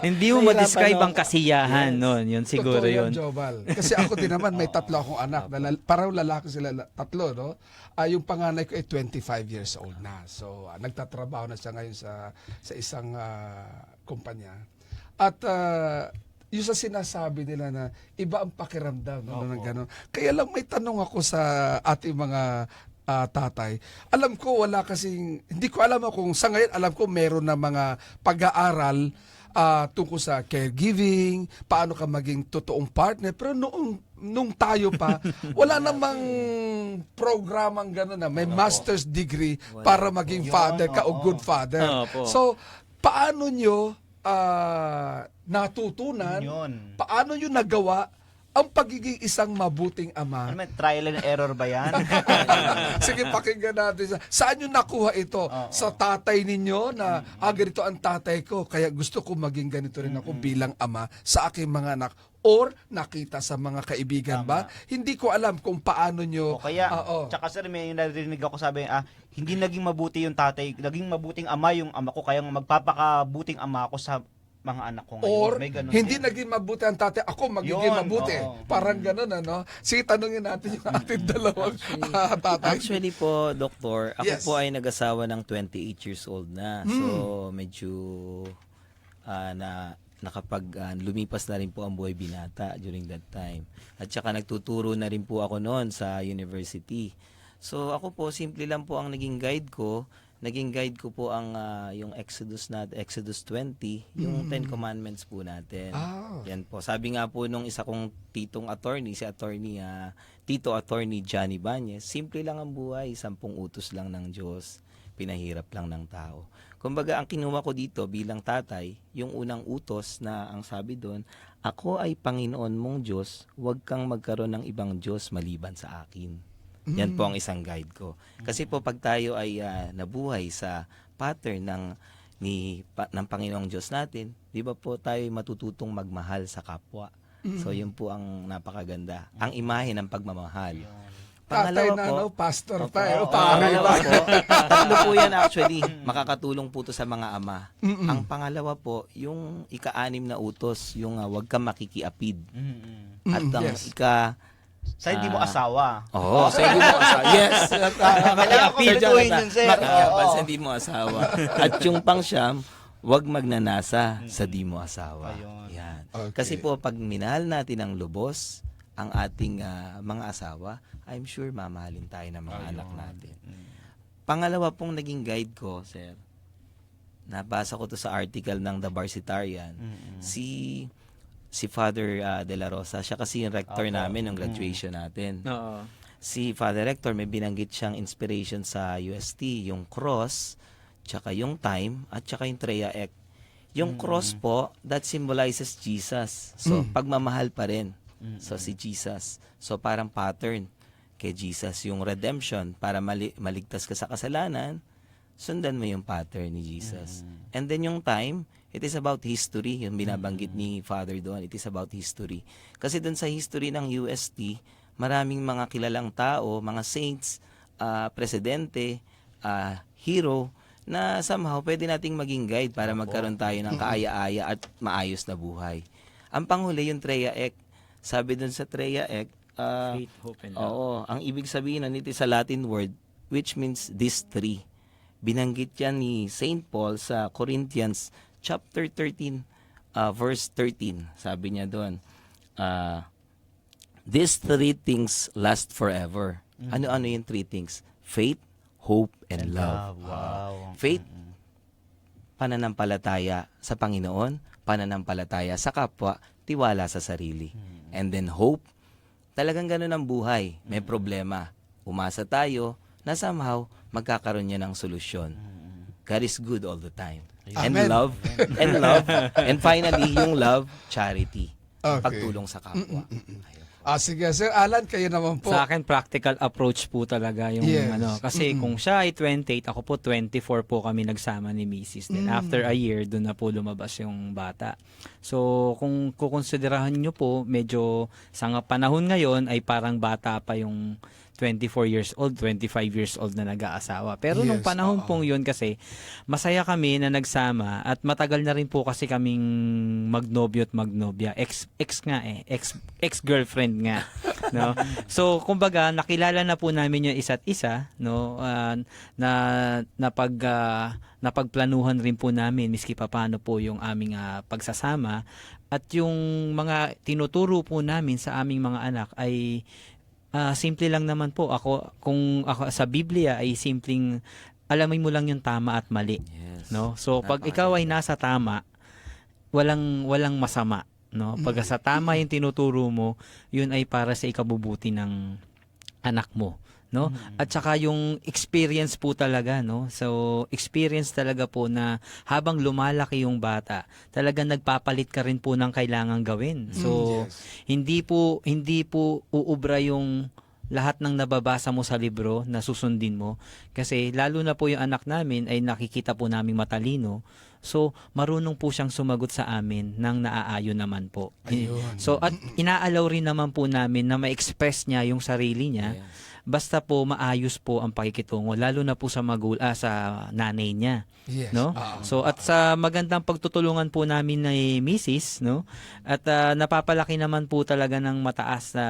hindi mo ma-describe ang kasiyahan noon. Yun siguro Totoo yun. yan, Jobal. Kasi ako din naman, may tatlo akong anak. Parang lalaki sila, tatlo, no? Yung panganay ko ay 25 years old na. So, nagtatrabaho na siya ngayon sa isang kumpanya. At yung sa sinasabi nila na iba ang pakiramdam, no? Ng ganun. Kaya lang may tanong ako sa ating mga tatay. Alam ko wala kasing, hindi ko alam kung sa ngayon, alam ko meron na mga pag-aaral tungkol sa caregiving, paano ka maging totoong partner. Pero nung tayo pa, wala namang programang gano'n na may master's degree para maging father ka o good father. Opo. So, paano nyo natutunan, paano nyo nagawa ang pagiging isang mabuting ama? Ano man, trial and error ba yan? Sige, pakinggan natin. Saan nyo nakuha ito? Sa tatay ninyo na, ganito ang tatay ko, kaya gusto ko maging ganito rin ako bilang ama sa aking mga anak. Or nakita sa mga kaibigan ba? Hindi ko alam kung paano nyo. O kaya, tsaka sir, may narinig ako sabi, hindi naging mabuti yung tatay, naging mabuting ama yung ama ko, kaya magpapakabuting ama ako sa mga anak ko ngayon. Or, May ganun hindi din. naging mabuti ang tatay, ako magiging Yun, mabuti. oo. Parang ganun, ano? Sige, tanungin natin yung ating dalawang tatay. Actually po, Doktor, ako Yes. po ay nag-asawa ng 28 years old na. So, medyo lumipas na rin po ang buhay binata during that time. At saka nagtuturo na rin po ako noon sa university. So, ako po, simple lang po ang naging guide ko. Naging guide ko po ang yung Exodus 20, yung 10 Commandments po natin. Yan po. Sabi nga po nung isa kong titong attorney, Tito Attorney Johnny Bañez, simple lang ang buhay, 10 utos lang ng Diyos, pinahirap lang ng tao. Kumbaga, ang kinuha ko dito bilang tatay, yung unang utos na ang sabi doon, ako ay Panginoon mong Diyos, huwag kang magkaroon ng ibang Diyos maliban sa akin. Yan po ang isang guide ko. Kasi po pag tayo ay nabuhay sa pattern ng Panginoong Diyos natin, di ba po tayo matututong magmahal sa kapwa. So yun po ang napakaganda. Ang imahe ng pagmamahal. Tatay Pangalawa na, po, no? Pastor pa, pangalawa po, tatlo po yan actually. Makakatulong po to sa mga ama. Ang pangalawa po, yung ika-6 na utos, yung huwag kang makikiapid. At ang Yes. Sa hindi mo asawa. Oo, sa hindi mo asawa. Yes. Kailangan ko lutuin yun, sir. Makikiapad sa hindi mo asawa. At yung pang-siyam, huwag magnanasa sa di mo asawa. Yan. Okay. Kasi po, pag minahal natin ang lubos, ang ating mga asawa, I'm sure mamahalin tayo ng mga anak natin. Pangalawa pong naging guide ko, sir, nabasa ko to sa article ng The Varsitarian, si Father De La Rosa, siya kasi yung rector namin ng graduation natin. Oo. Si Father Rector, may binanggit siyang inspiration sa UST, yung cross, tsaka yung time, at tsaka yung Trea Ek. Yung cross po, that symbolizes Jesus. So, pagmamahal pa rin. So, si Jesus. So, parang pattern kay Jesus. Yung redemption, para maligtas ka sa kasalanan, sundan mo yung pattern ni Jesus. And then yung time, it is about history. Yung binabanggit ni Father doon, it is about history. Kasi doon sa history ng UST, maraming mga kilalang tao, mga saints, presidente, hero, na somehow pwede nating maging guide para magkaroon tayo ng kaaya-aya at maayos na buhay. Ang panghuli yung Trea Ek. Sabi doon sa Trea Ek, Faith, hope, and love. Oo, ang ibig sabihin nun, ito sa Latin word, which means these three. Binanggit yan ni Saint Paul sa Corinthians chapter 13, verse 13. Sabi niya doon, these three things last forever. Ano-ano yung three things? Faith, hope, and love. Wow. Faith, pananampalataya sa Panginoon, pananampalataya sa kapwa, tiwala sa sarili. And then hope, talagang ganun ang buhay. May problema. Umasa tayo na somehow magkakaroon niya ng solusyon. God is good all the time. And Amen. love, and finally, yung love, charity. Okay. Pagtulong sa kapwa. Ayun. Sige, Sir Alan, kayo naman po. Sa akin, practical approach po talaga yung Yes. kasi kung siya ay 28, ako po 24 po kami nagsama ni Mrs. Then after a year, doon na po lumabas yung bata. So, kung kukonsiderahan nyo po, medyo sa panahon ngayon ay parang bata pa yung 24 years old, 25 years old na nag-aasawa. Pero nung Yes, panahon pong yun kasi, masaya kami na nagsama at matagal na rin po kasi kaming magnobyo at magnobya. Ex-girlfriend nga. No? So, kumbaga, nakilala na po namin yung isa't isa, no? Napagplanuhan rin po namin, miski pa paano po yung aming pagsasama. At yung mga tinuturo po namin sa aming mga anak ay simple lang naman po. Kung ako sa Biblia ay simpleng alamin mo lang yung tama at mali, Yes. no? So pag ikaw ay nasa tama, walang masama, no? Pag sa tama yung tinuturo mo, yun ay para sa ikabubuti ng anak mo, no? At saka yung experience po talaga, no? So experience talaga po na habang lumalaki yung bata, talagang nagpapalit ka rin po ng kailangang gawin. So hindi po uubra yung lahat ng nababasa mo sa libro na susundin mo, kasi lalo na po yung anak namin ay nakikita po naming matalino. So, marunong po siyang sumagot sa amin nang naaayon naman po. So, at inaalaw rin naman po namin na ma-express niya yung sarili niya. Basta po maayos po ang pakikitungo, lalo na po sa sa nanay niya. Yes. No? So at sa magandang pagtutulungan po namin ni Mrs., no? At napapalaki naman po talaga ng mataas na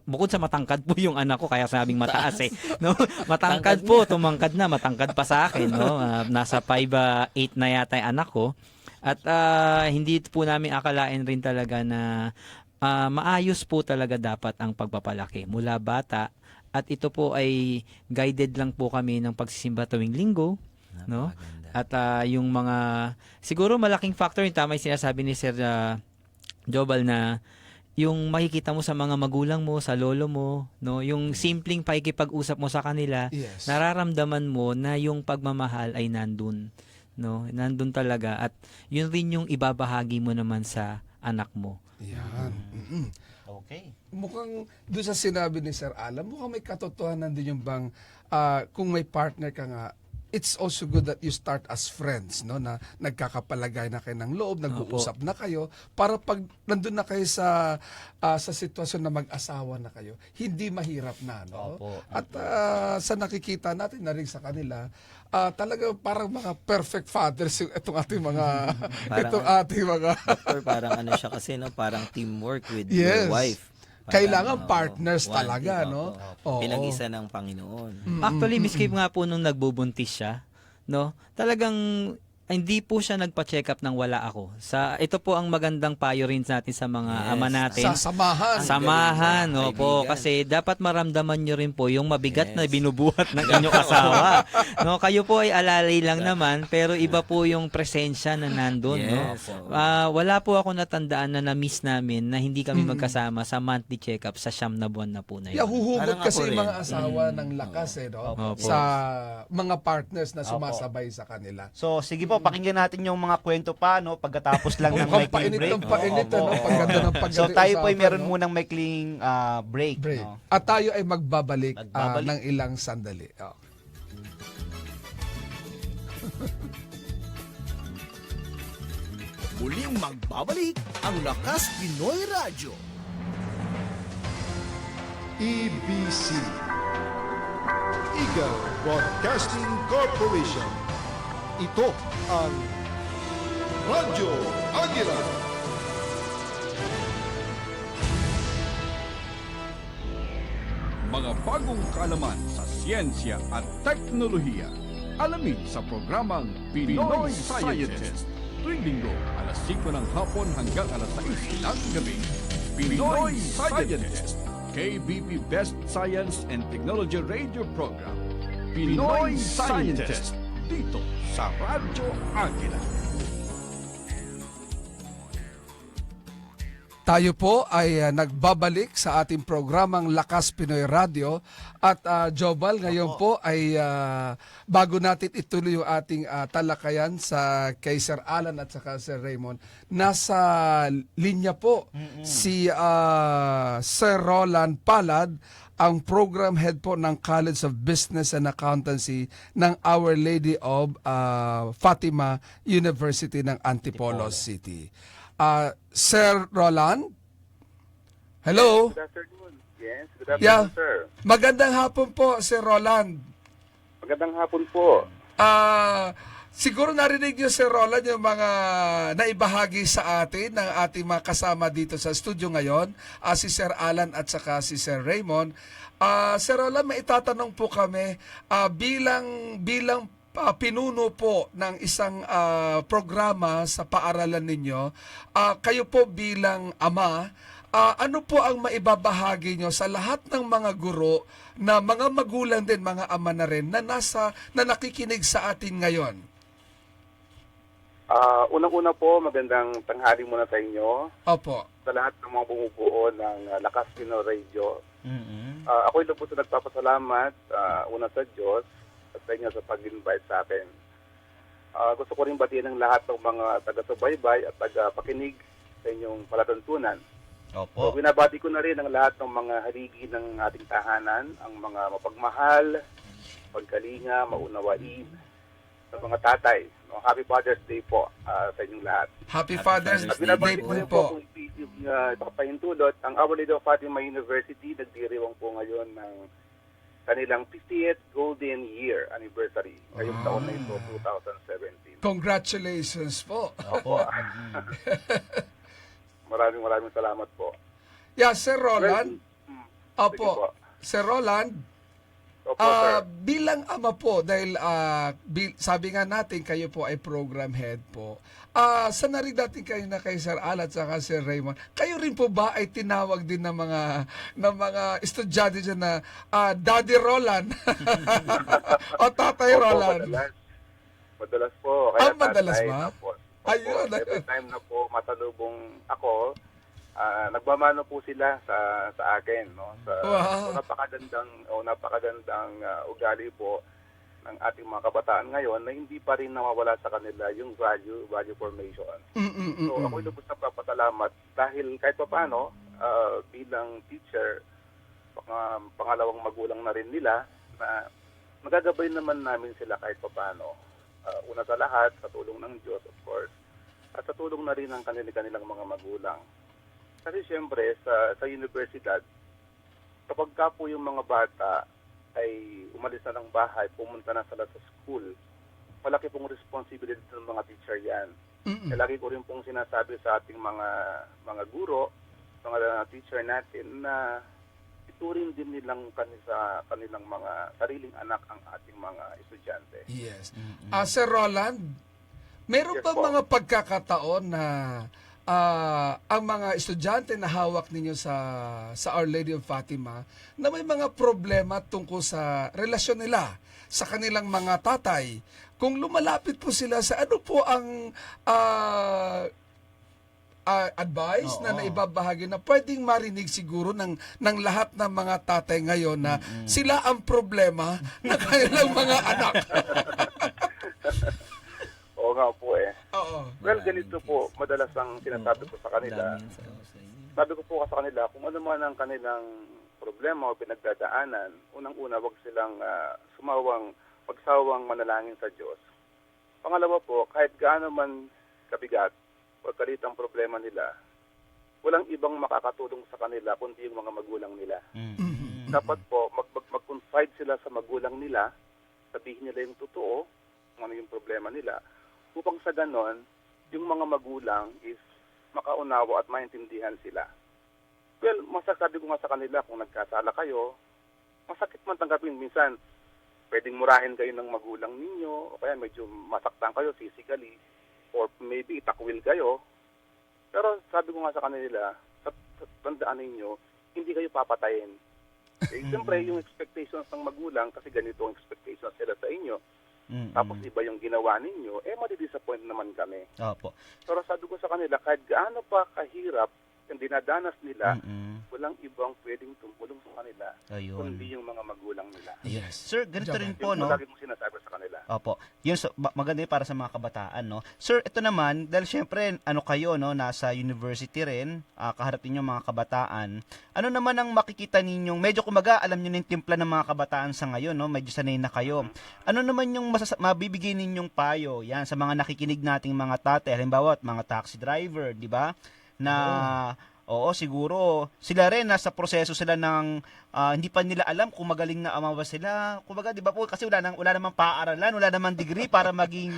bukod sa matangkad po yung anak ko, kaya sabing mataas no? Matangkad po, tumangkad na, matangkad pa sa akin, no? Nasa 5'8" na yata yung anak ko. At hindi po namin akalain rin talaga na maayos po talaga dapat ang pagpapalaki mula bata. At ito po ay guided lang po kami ng pagsisimba tuwing linggo, no? At yung mga siguro malaking factor, yung tama yung sinasabi ni Sir Jobal, na yung makikita mo sa mga magulang mo, sa lolo mo, no, yung simpleng pakikipag-usap mo sa kanila, Yes. nararamdaman mo na yung pagmamahal ay nandun, no? Nandun talaga, at yun rin yung ibabahagi mo naman sa anak mo. Yan. Okay. Mukhang doon sa sinabi ni Sir Alan, mukhang may katotohanan din yung bang kung may partner ka nga, it's also good that you start as friends, no, na nagkakapalagay na kayo ng loob, nag-uusap na kayo, para pag nandun na kayo sa sitwasyon na mag-asawa na kayo, hindi mahirap na, no? Opo. At sa nakikita natin na rin sa kanila, talaga parang mga perfect fathers itong ating mga Doctor, parang ano siya kasi, no? Parang teamwork with Yes. your wife. Kailangan partners one talaga, team, no? opo. Pinag-isa ng Panginoon. Actually, miski nga po nung nagbubuntis siya, no, talagang hindi po siya nagpa-check up nang wala ako. Ito po ang magandang payo rin natin sa mga ama natin. Sa samahan. Samahan, Galing, po, kaibigan. kasi dapat maramdaman nyo rin po yung mabigat na binubuhat ng inyong asawa. No, kayo po ay alalay lang naman, pero iba po yung presensya na nandun, no. Yes, oo. Wala po ako natandaan na na-miss namin na hindi kami magkasama sa monthly check-up sa 9 na buwan na po na yun. Huhugot Parang kasi ako yung mga rin. asawa ng lakas, no? Opo. Sa mga partners na sumasabay sa kanila. So, sige po, pakinggan natin yung mga kwento pa, no? Pagkatapos lang ng Mukhang maikling painit break. ng painit, Opo, ano? opo. Pagganda ng pagganda So, yung tayo po ay usapan, meron no? munang maikling break. Break. No? At tayo ay magbabalik, Magbabalik. ng ilang sandali. Muling magbabalik ang Lakas Pinoy Radyo. EBC Eagle Broadcasting Corporation. Ito ang Radyo Agila. bagong kaalaman sa siyensya at teknolohiya. Alamin sa programang Pinoy Scientist. Tuwing linggo, alas 5 ng hapon hanggang alas 6 ng gabi. Pinoy Scientist. KBP Best Science and Technology Radio Program. Pinoy Scientist. Dito sa Radyo Agila. Tayo po ay nagbabalik sa ating programang Lakas Pinoy Radio at Jobal, ngayon po ay bago natin ituloy yung ating talakayan sa kay Sir Alan at saka Sir Raymond, nasa linya po si Sir Roland Palad, ang program head po ng College of Business and Accountancy ng Our Lady of Fatima University ng Antipolo City. Sir Roland? Hello? Good afternoon. Yes, good afternoon, sir. Magandang hapon po, Sir Roland. Magandang hapon po. Siguro narinig niyo, Sir Roland, yung mga naibahagi sa atin ng ating mga kasama dito sa studio ngayon, si Sir Alan at saka si Sir Raymond. Sir Roland, maitatanong po kami, bilang pinuno po ng isang programa sa paaralan ninyo, kayo po bilang ama, ano po ang maibabahagi nyo sa lahat ng mga guro na mga magulang din, mga ama na rin, na nakikinig sa atin ngayon? Unang-una po, magandang tanghali muna sa inyo. Opo. Sa lahat ng mga bumubuo ng Lakas Pinoy Radio. Ako'y lubos na nagpapasalamat una sa Diyos at sa inyo sa pag-invite sa akin. Gusto ko rin batiin ng lahat ng mga taga-subaybay at taga-pakinig sa inyong palatuntunan. Opo. So, binabati ko na rin ang lahat ng mga haligi ng ating tahanan, ang mga mapagmahal, pagkalinga, maunawain, sa mga tatay. No, Happy Father's Day po sa inyong lahat. Happy Father's At Day binabati ko po rin po. po kung yung papahintulot, ang Our Lady of Fatima University nagdiriwang po ngayon ng kanilang 50th Golden Year Anniversary. Ngayong taon na ito, 2017. Congratulations po. Opo. Maraming salamat po. Yeah, Sir Roland. Well, sige Opo. po. Sir Roland, Opo, sir. bilang ama po, dahil sabi nga natin kayo po ay program head po, sa narinig natin kayo na kay Sir Al at saka Sir Raymond, kayo rin po ba ay tinawag din ng mga estudyante dyan na Daddy Roland o Tatay Opo, Roland? Madalas po. Kaya Madalas tatay ba? na po. Opo, Ayun. every time na po masalubong ako, nagmamano po sila sa akin, no? Wow. So napakagandang ugali po ng ating mga kabataan ngayon na hindi pa rin nawawala sa kanila yung value formation. So ako'y lubos na papasalamat dahil kahit paano bilang teacher, pangalawang magulang na rin nila, na magagabay naman namin sila kahit paano. Una sa lahat, sa tulong ng Diyos, of course, at sa tulong na rin ng kanilang mga magulang. Kasi siyempre, sa universidad, kapag ka po yung mga bata ay umalis na ng bahay, pumunta na sila sa school, malaki pong responsibility ng mga teacher yan. Kaya lagi ko rin pong sinasabi sa ating mga guro, mga teacher natin, na ituring din nilang kanilang mga sariling anak ang ating mga estudyante. Yes. Sir Roland, meron Yes, ba po. mga pagkakataon na ang mga estudyante na hawak ninyo sa Our Lady of Fatima na may mga problema tungkol sa relasyon nila sa kanilang mga tatay? Kung lumalapit po sila sa ano po ang advice na naibabahagi na pwedeng marinig siguro ng lahat ng mga tatay ngayon na sila ang problema ng kanilang mga anak. Oo nga po eh. Oo. Well, ganito po, madalas ang sinasabi ko sa kanila. Sabi ko po sa kanila, kung ano man ang kanilang problema o pinagdadaanan, unang-una, wag silang magsawang manalangin sa Diyos. Pangalawa po, kahit gaano man kabigat o kalit ang problema nila, walang ibang makakatulong sa kanila kundi yung mga magulang nila. Dapat po, mag-confide sila sa magulang nila, sabihin nila yung totoo, kung ano yung problema nila, upang sa ganon, yung mga magulang is makaunawa at maintindihan sila. Well, masasabi ko nga sa kanila, kung nagkasala kayo, masakit man tanggapin. Minsan, pwedeng murahin kayo ng magulang ninyo, o kaya medyo masaktan kayo physically, or maybe itakwil kayo. Pero sabi ko nga sa kanila, tandaan ninyo, hindi kayo papatayin. Siyempre, yung expectations ng magulang, kasi ganito ang expectations sila sa inyo. Tapos iba yung ginawa ninyo, madidisappoint naman kami. Opo. Pero sabi ko sa kanila, kahit gaano pa kahirap yung dinadanas nila, walang ibang pwedeng tumulong sa kanila, Ayun. kundi yung mga magulang nila. Yes. Sir, ganito rin po, Yun no? lagi kong sinasabi sa kanila. Opo. Yun, so, maganda yun para sa mga kabataan, no? Sir, ito naman, dahil syempre, kayo, no, nasa university rin, kaharap ninyo mga kabataan, ano naman ang makikita ninyong, medyo kumaga, alam nyo na yung timpla ng mga kabataan sa ngayon, no? Medyo sanay na kayo. Ano naman yung mabibigay ninyong payo, yan, sa mga nakikinig nating mga tatay, halimbawa, mga taxi driver, di ba? Na, oo, siguro, sila rin, nasa proseso sila ng, hindi pa nila alam kung magaling na ama ba sila. Kumbaga, di ba po, kasi wala namang paaralan, wala namang degree para maging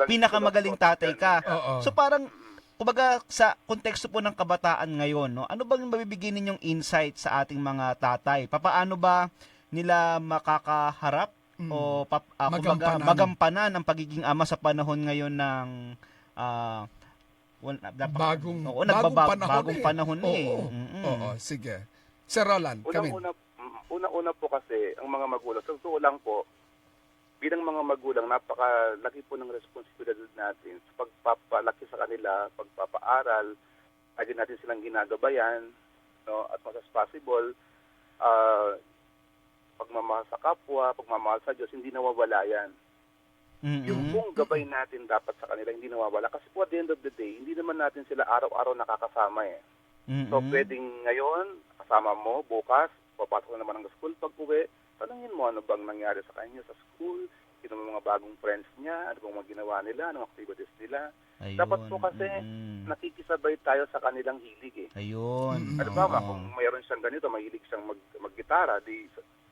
pinakamagaling tatay ka. Oo. So parang, kumbaga, sa konteksto po ng kabataan ngayon, no, ano bang mabibigay ninyong insight sa ating mga tatay? Papaano ba nila makakaharap o kumbaga, magampanan ang pagiging ama sa panahon ngayon ng Bagong panahon eh. Oo, sige. Sir Roland, kami. Una po kasi, ang mga magulang, sa totoo lang po, bilang mga magulang, napakalaki po ng responsibilidad natin sa pagpapalaki sa kanila, pagpapaaral, lagi natin silang ginagabayan, no, as much as possible, pagmamahal sa kapwa, pagmamahal sa Diyos, hindi nawawala yan. Yung buong gabay natin dapat sa kanila hindi nawawala. Kasi po at the end of the day, hindi naman natin sila araw-araw nakakasama eh. So pwedeng ngayon, kasama mo, bukas, papasok na naman ng school pag-uwi, tanungin mo ano bang nangyari sa kanya sa school, sino mga bagong friends niya, ano bang mga ginawa nila, anong activities nila. Ayun. Dapat po kasi nakikisabay tayo sa kanilang hilig eh. Ayun. Ano ba, kung mayroon siyang ganito, mahilig siyang mag-gitara, di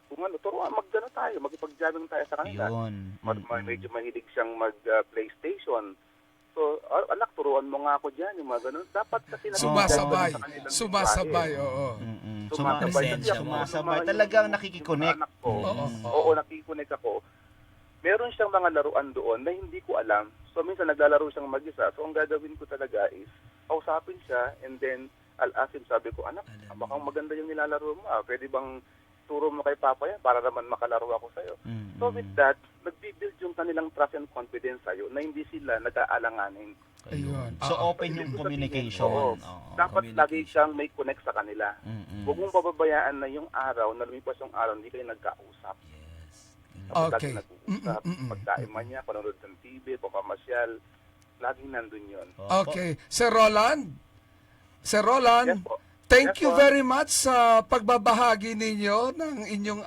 kung turuan, tayo, makipag-jamming tayo sa kanila. Ayun. Medyo mahilig siyang mag-PlayStation. So, anak, turuan mo nga ako dyan, yung mga ganun. Dapat kasi Sumasabay, oo. Sumasabay. Talagang nakikikonek. Oo, nakikikonek ako. Meron siyang mga laruan doon na hindi ko alam. So, minsan naglalaro siyang mag-isa. So, ang gagawin ko talaga is, kausapin siya, and then, I'll ask him, sabi ko, anak, mukhang maganda yung nilalaro mo. Pwede bang turo mo kay Papa yan para naman makalaro ako sa'yo. So with that, nagbibuild yung kanilang trust and confidence sa'yo na hindi sila nag-aalanganin. Ayun. So open yung communication. Oo. Dapat lagi siyang may connect sa kanila. Huwag mong pababayaan na yung araw, na lumipas yung araw, hindi kayo nagkausap. Okay. Lagi nag-uusap, pagkain man niya, panonood ng TV, pamamasyal, laging nandun yun. Okay. Sir Roland? Yes po. Thank you very much sa pagbabahagi ninyo ng inyong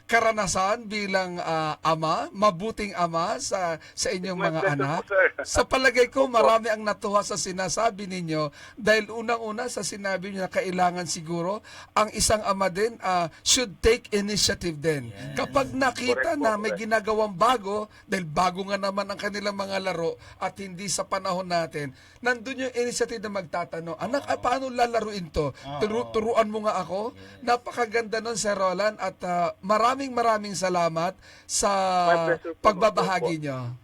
karanasan bilang ama, mabuting ama sa inyong mga anak. Sa palagay ko, marami ang natuwa sa sinasabi ninyo dahil unang-una sa sinabi niyo na kailangan siguro ang isang ama din should take initiative din. Kapag nakita na may ginagawang bago, dahil bago nga naman ang kanilang mga laro at hindi sa panahon natin, nandun yung initiative na magtatanong, anak, paano lalaruin to? Turuan mo nga ako. Napakaganda nun, Sir Roland, at maraming salamat sa pagbabahagi nyo.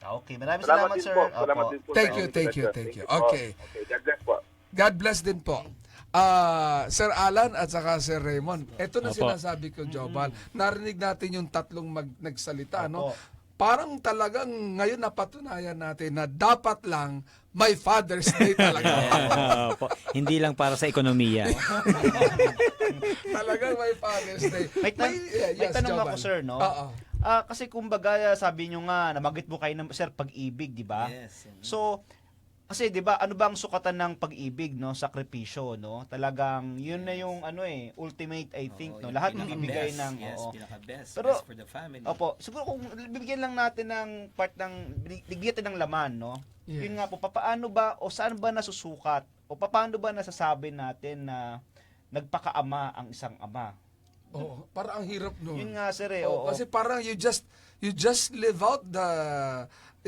Okay, maraming salamat, sir. Salamat din po. Thank you. Okay. God bless po. God bless din po. Sir Alan at saka Sir Raymond. Ito na sinasabi ko, Jobal. Narinig natin yung tatlong nagsalita, no? Parang talagang ngayon napatunayan natin na dapat lang may Father's Day talaga. Hindi lang para sa ekonomiya. Talagang may Father's Day. May tanong ako, sir, no? Kasi kumbaga sabi nyo nga, namagit mo kayo ng, sir, pag-ibig, di ba? Yes. So, kasi 'di ba, ano bang sukatan ng pag-ibig, no? Sakripisyo, no? Talagang 'yun na yung ultimate, I think, no. Lahat bibigay ng pinaka-best. Pero best for the family. Opo, siguro kung bibigyan lang natin ng part ng bigyan ng laman, no. Yes. Yun nga po, paano ba o saan ba nasusukat o paano ba nasasabi natin na nagpakaama ang isang ama? Oo, parang ang hirap no. Yun nga, sir, Kasi parang you just live out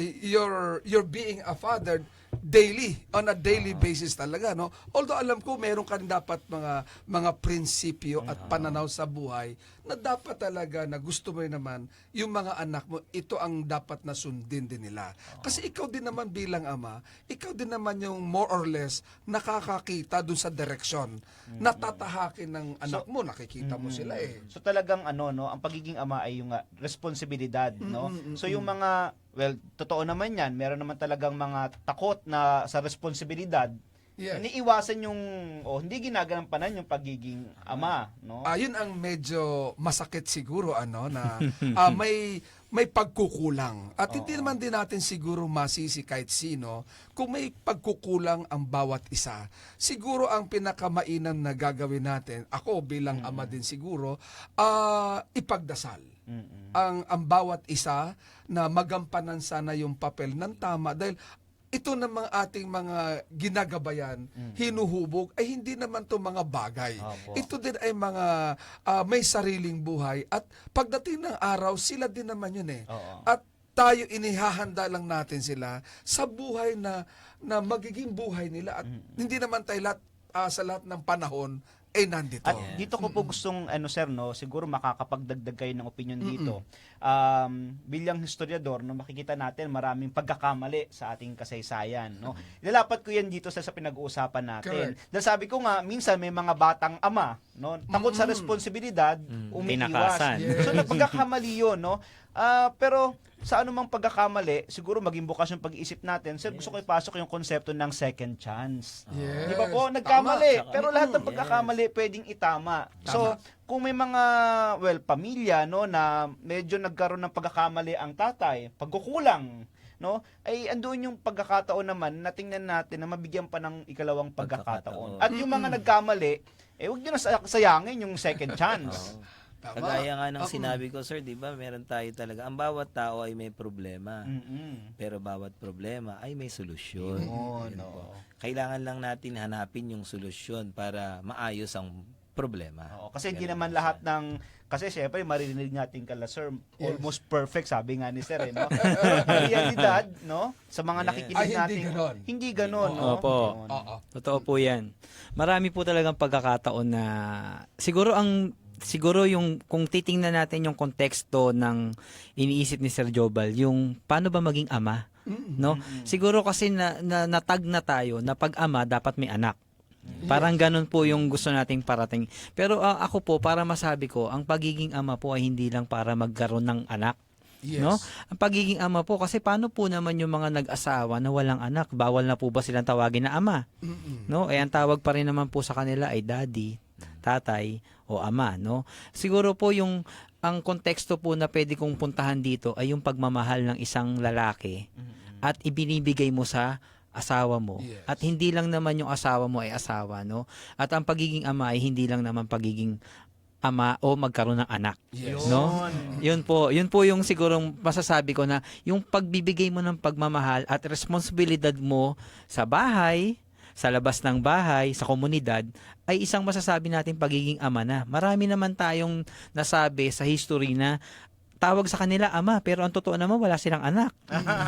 your being a father on a daily basis talaga, no? Although alam ko meron ka rin dapat mga prinsipyo at pananaw sa buhay na dapat talaga na gusto mo rin naman yung mga anak mo, ito ang dapat na sundin din nila. Kasi ikaw din naman bilang ama, ikaw din naman yung more or less nakakakita dun sa direksyon. Natatahakin ng anak mo, nakikita mo sila eh. So talagang ang pagiging ama ay yung responsibilidad, no? So yung mga, well, totoo naman yan, meron naman talagang mga takot na sa responsibilidad. Yes. Iniiwasan yung, hindi ginaganampanan yung pagiging ama, no? Yun ang medyo masakit siguro, na may pagkukulang. At hindi naman din natin siguro masisi kahit sino kung may pagkukulang ang bawat isa. Siguro ang pinakamainam na gagawin natin, ako bilang ama din siguro, ipagdasal. Ang bawat isa na magampanan sana yung papel ng tama dahil ito namang ating mga ginagabayan, hinuhubog, ay hindi naman to mga bagay. Ito din ay mga may sariling buhay at pagdating ng araw, sila din naman yun eh. At tayo inihahanda lang natin sila sa buhay na magiging buhay nila at hindi naman tayo sa lahat ng panahon ay nandito. At dito ko po gustong sir, no, siguro makakapagdagdag kayo ng opinion dito. Bilang historiador, no, makikita natin maraming pagkakamali sa ating kasaysayan, no. Ilalapat ko yan dito sa pinag-uusapan natin. Dahil sabi ko nga, minsan may mga batang ama, no, takot sa responsibilidad, umiiwas. So napagkakamali yun, no. Pero sa anumang pagkakamali, siguro maging bukas yung pag-iisip natin. Sir, gusto ko ipasok yung konsepto ng second chance. Yes. Di ba po? Nagkamali. Pero lahat ng pagkakamali pwedeng itama. So, kung may mga, pamilya, no, na medyo nagkaroon ng pagkakamali ang tatay, pagkukulang, no, ay andoon yung pagkakataon naman na tingnan natin na mabigyan pa ng ikalawang pagkakataon. At yung mga nagkamali, huwag nyo na sayangin yung second chance. Kagaya nga ng sinabi ko, sir, di ba, meron tayo talaga. Ang bawat tao ay may problema. Pero bawat problema ay may solusyon. Kailangan lang natin hanapin yung solusyon para maayos ang problema. Kasi hindi naman lahat ng, kasi syempre maririnig natin kala sir, almost perfect, sabi nga ni sir, no? Pero ang realidad, no, sa mga nakikinig natin, hindi ganon. No? Opo. Totoo po yan. Marami po talagang pagkakataon na, siguro yung kung titingnan natin yung konteksto ng iniisip ni Sir Jobal, yung paano ba maging ama, no? Siguro kasi natag na tayo na pag ama dapat may anak. Parang ganun po yung gusto nating parating. Pero ako po, para masabi ko, ang pagiging ama po ay hindi lang para magkaroon ng anak. No? Ang pagiging ama po, kasi paano po naman yung mga nag-asawa na walang anak? Bawal na po ba silang tawagin na ama? No? Ang tawag pa rin naman po sa kanila ay daddy, tatay, o ama, no? Siguro po ang konteksto po na pwede kong puntahan dito ay yung pagmamahal ng isang lalaki at ibinibigay mo sa asawa mo. At hindi lang naman yung asawa mo ay asawa, no? At ang pagiging ama ay hindi lang naman pagiging ama o magkaroon ng anak, no? Yun po yung sigurong masasabi ko na yung pagbibigay mo ng pagmamahal at responsibilidad mo sa bahay, sa labas ng bahay, sa komunidad, ay isang masasabi natin pagiging ama na. Marami naman tayong nasabi sa history na tawag sa kanila ama, pero ang totoo naman wala silang anak.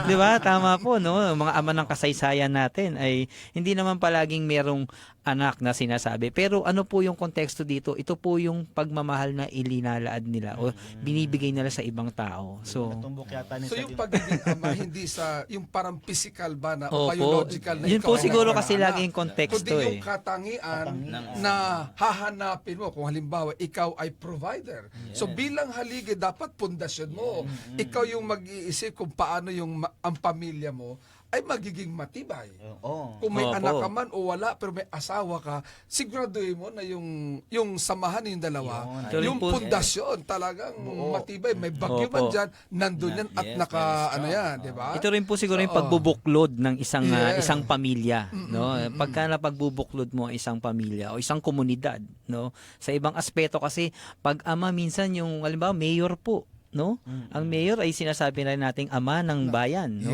'Di ba? Tama po, no? Mga ama ng kasaysayan natin ay hindi naman palaging merong anak na sinasabi. Pero ano po yung konteksto dito? Ito po yung pagmamahal na ilinalaad nila o binibigay nila sa ibang tao. So yung pagiging ama hindi sa yung parang physical ba na o biological na yun po siguro kasi lagi yung konteksto kundi yung katangian na hahanapin mo kung halimbawa ikaw ay provider. So bilang haligi dapat pundasyon mo. Ikaw yung mag-iisip kung paano yung ang pamilya mo ay magiging matibay. Kung may anak ka man o wala pero may asawa ka, siguraduhin mo na yung samahan yung dalawa, yung pundasyon talagang matibay. May bagyo man dyan, nandun yan at di ba? Ito rin po siguro yung pagbubuklod ng isang pamilya, no? Pagka napagbubuklod mo isang pamilya o isang komunidad, no? Sa ibang aspeto kasi pag ama minsan yung halimbawa mayor po, no? Ang mayor ay sinasabi rin nating ama ng bayan, no?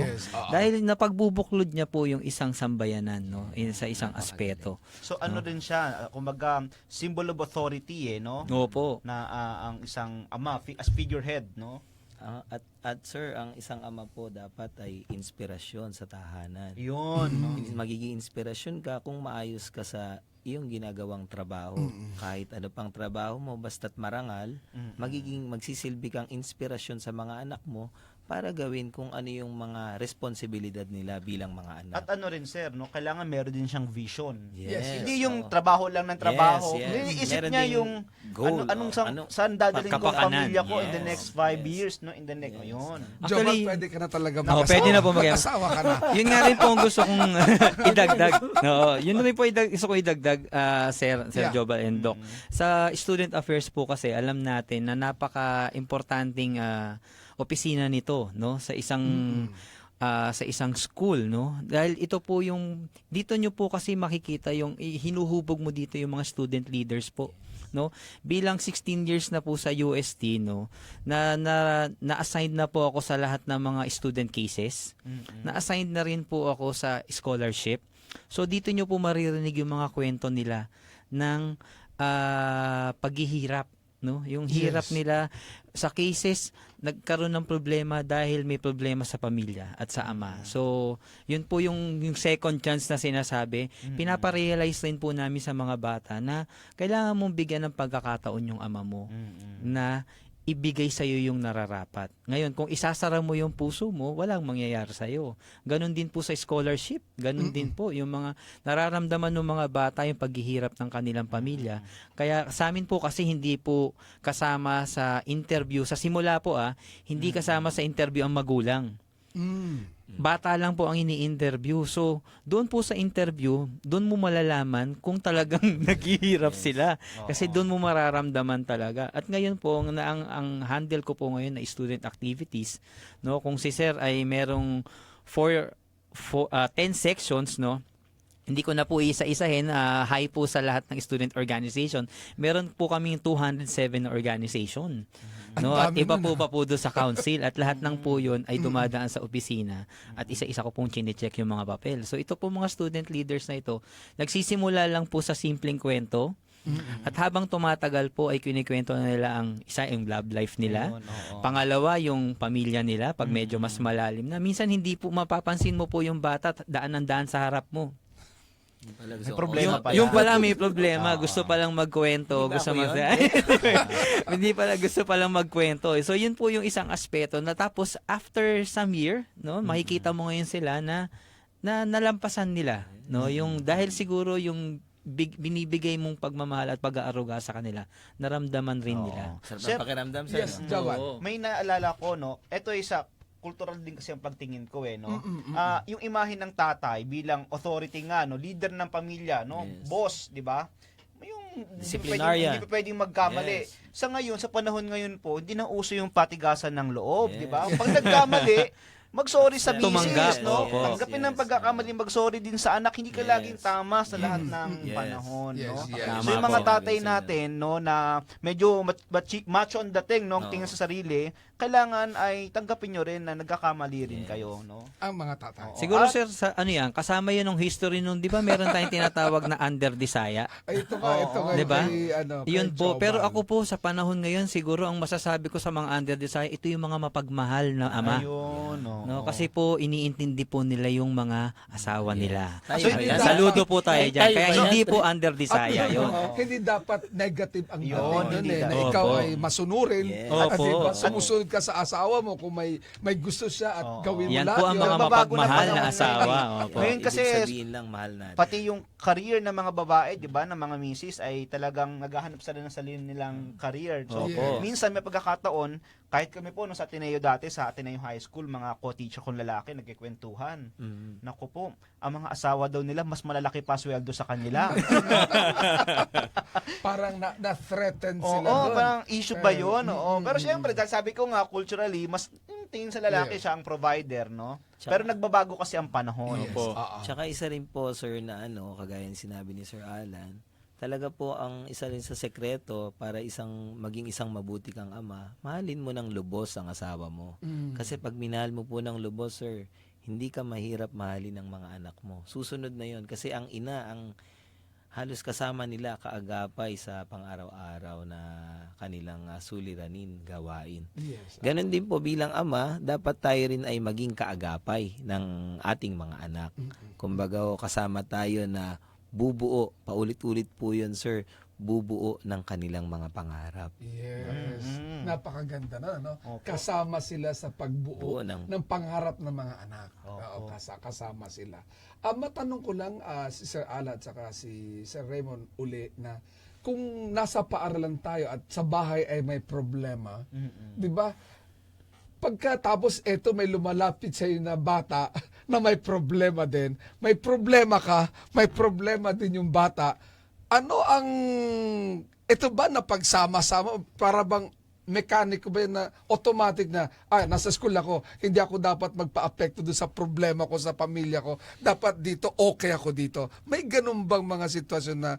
Dahil napagbubuklod niya po yung isang sambayanan, no? Sa isang aspeto. So ano din siya, kumbaga symbol of authority no? Opo. Na ang isang ama as figurehead, no? At sir, ang isang ama po dapat ay inspirasyon sa tahanan. Yun, no? Magiging inspirasyon ka kung maayos ka sa iyong ginagawang trabaho. Kahit ano pang trabaho mo, basta't marangal, magsisilbi kang inspirasyon sa mga anak mo para gawin kung ano yung mga responsibilidad nila bilang mga anak. At ano rin, sir, no? Kailangan meron din siyang vision. Yes, Hindi yung oo. trabaho lang ng trabaho. Yes. Iniisip Meron niya ding yung goal, saan dadalhin ko ang kapakanan. pamilya ko in the Yes. next 5 Yes. years, no? In the next, yun. Jobal, Actually, pwede ka na talaga pwede na po mag-asawa ka na. Yun nga rin po ang gusto kong idagdag. No, yun rin po gusto ko idagdag, Sir Yeah. Jobal and Doc. Sa student affairs po kasi, alam natin na napaka-importanting opisina nito, no, sa isang school, no, dahil ito po yung dito nyo po kasi makikita yung hinuhubog mo dito yung mga student leaders po, no, bilang 16 years na po sa UST, no, na-assign na po ako sa lahat ng mga student cases, na-assign na rin po ako sa scholarship. So dito nyo po maririnig yung mga kwento nila ng paghihirap, no, yung hirap nila sa cases, nagkaroon ng problema dahil may problema sa pamilya at sa ama. So, yun po yung second chance na sinasabi. Pinaparealize rin po namin sa mga bata na kailangan mong bigyan ng pagkakataon yung ama mo na ibigay sa iyo yung nararapat. Ngayon, kung isasara mo yung puso mo, walang mangyayari sa iyo. Ganon din po sa scholarship. Ganon din po yung mga nararamdaman ng mga bata yung paghihirap ng kanilang pamilya. Kaya sa amin po kasi hindi po kasama sa interview. Sa simula po hindi kasama sa interview ang magulang. Bata lang po ang ini-interview. So, doon po sa interview, doon mo malalaman kung talagang naghihirap sila. Kasi doon mo mararamdaman talaga. At ngayon po, ang handle ko po ngayon na student activities, no, kung si Sir ay merong 10 sections, no, hindi ko na po isa-isahin, high po sa lahat ng student organization. Meron po kaming 207 na organization. No, at iba po pa po doon sa council at lahat ng po yun ay dumadaan sa opisina at isa-isa ko pong chinecheck yung mga papel. So ito po mga student leaders na ito, nagsisimula lang po sa simpleng kwento at habang tumatagal po ay kinikwento na nila ang isa yung love life nila. Pangalawa, yung pamilya nila pag medyo mas malalim na. Minsan hindi po mapapansin mo po yung bata daan ng daan sa harap mo. May problema pala. Yung pala may problema, gusto palang magkwento, gusto hindi pala gusto palang magkwento. So yun po yung isang aspeto na tapos after some year, no, makikita mo ngayon sila na nalampasan nila, no, yung dahil siguro yung binibigay mong pagmamahal at pag-aaruga sa kanila, naramdaman rin nila. Sarap Sir, ng pakiramdam sir. Yes, no? Jawad. May naalala ko, no, ito isa cultural din kasi ang pagtingin ko no. Yung imahe ng tatay bilang authority nga, no, leader ng pamilya, no, Yes. boss, 'di ba? Yung Disciplinarian. hindi pa pwedeng magkamali. Yes. Sa ngayon, sa panahon ngayon po, hindi na uso yung patigasan ng loob, Yes. 'di ba? Pag nagkamali, mag-sorry sa Tumanggap, misis, no? opo. Tanggapin ng pagkakamali, mag-sorry din sa anak. Hindi ka Yes. laging tama sa lahat ng Yes. panahon, Yes, no? yes. So yung Tama mga po. tatay natin, no, na medyo macho on dating, no, ang tingin sa sarili, kailangan ay tanggapin nyo rin na nagkakamali rin kayo, no? Ang mga tatay. Siguro At- sir, sa ano yan, kasama yun ng history nung, di ba meron tayong tinatawag na under Desaya? Ay, ito nga, Diba? kay, Yun kay po, Jobal. pero ako po sa panahon ngayon, siguro ang masasabi ko sa mga under Desaya, ito yung mga mapagmahal na ama. Ayun, no. No, kasi po iniintindi po nila yung mga asawa nila. Tayo So, ba hindi yan? Saludo po tayo dyan. Tayo Kaya ba yan? hindi po under At Desaya yun. hindi dapat negative ang Yun, dating nun hindi na dapat. ikaw Opo. ay masunurin Yes. at Opo. diba, sumusunod ka sa asawa mo kung may gusto siya at gawin mo Yan lahat po ang yun. mga Nagbabago na mapagmahal panahon na asawa. ngayon. Opo. Ngayon kasi, Ibig sabihin lang mahal natin. pati yung career ng mga babae, 'di ba, ng mga misis ay talagang naghahanap sila ng sarili nilang career. So, Opo. minsan may pagkakataon, kahit kami po no, sa Ateneo dati, sa Ateneo High School, mga co-teacher kong lalaki nagkikwentuhan. Naku po, ang mga asawa daw nila mas malalaki pa sweldo sa kanila. Parang na-threaten Oo, sila doon. parang issue ba 'yon? Oo. Pero syempre, dahil sabi ko nga culturally, mas tingin sa lalaki Yeah. siya ang provider, no? Tsaka- Pero nagbabago kasi ang panahon. Opo. Tsaka isa rin po sir na kagaya ng sinabi ni Sir Alan, talaga po ang isa rin sa sekreto para maging isang mabuti kang ama, mahalin mo ng lubos ang asawa mo. Kasi pag minahal mo po ng lubos sir, hindi ka mahirap mahalin ng mga anak mo. Susunod na yon kasi ang ina ang halos kasama nila kaagapay sa pang-araw-araw na kanilang suliranin, gawain. Yes. Ganon din po bilang ama, dapat tayo rin ay maging kaagapay ng ating mga anak. Kumbaga kasama tayo na bubuo, paulit-ulit po yun sir, bubuo ng kanilang mga pangarap. Yes. Mm. Napakaganda na, no? Opo. Kasama sila sa pagbuo Buo ng- ng pangarap ng mga anak. Opo. Oo, kasama sila. Matanong ko lang si Sir Ala at saka si Sir Raymond uli na kung nasa paaralan tayo at sa bahay ay may problema, di ba? Pagkatapos eto may lumalapit sa iyo na bata na may problema din, may problema ka, may problema din yung bata, ano ang, ito ba na pagsama-sama, para bang mekaniko ba yun na automatic na, nasa school ako, hindi ako dapat magpa-apekto doon sa problema ko sa pamilya ko, dapat dito, okay ako dito. May ganun bang mga sitwasyon na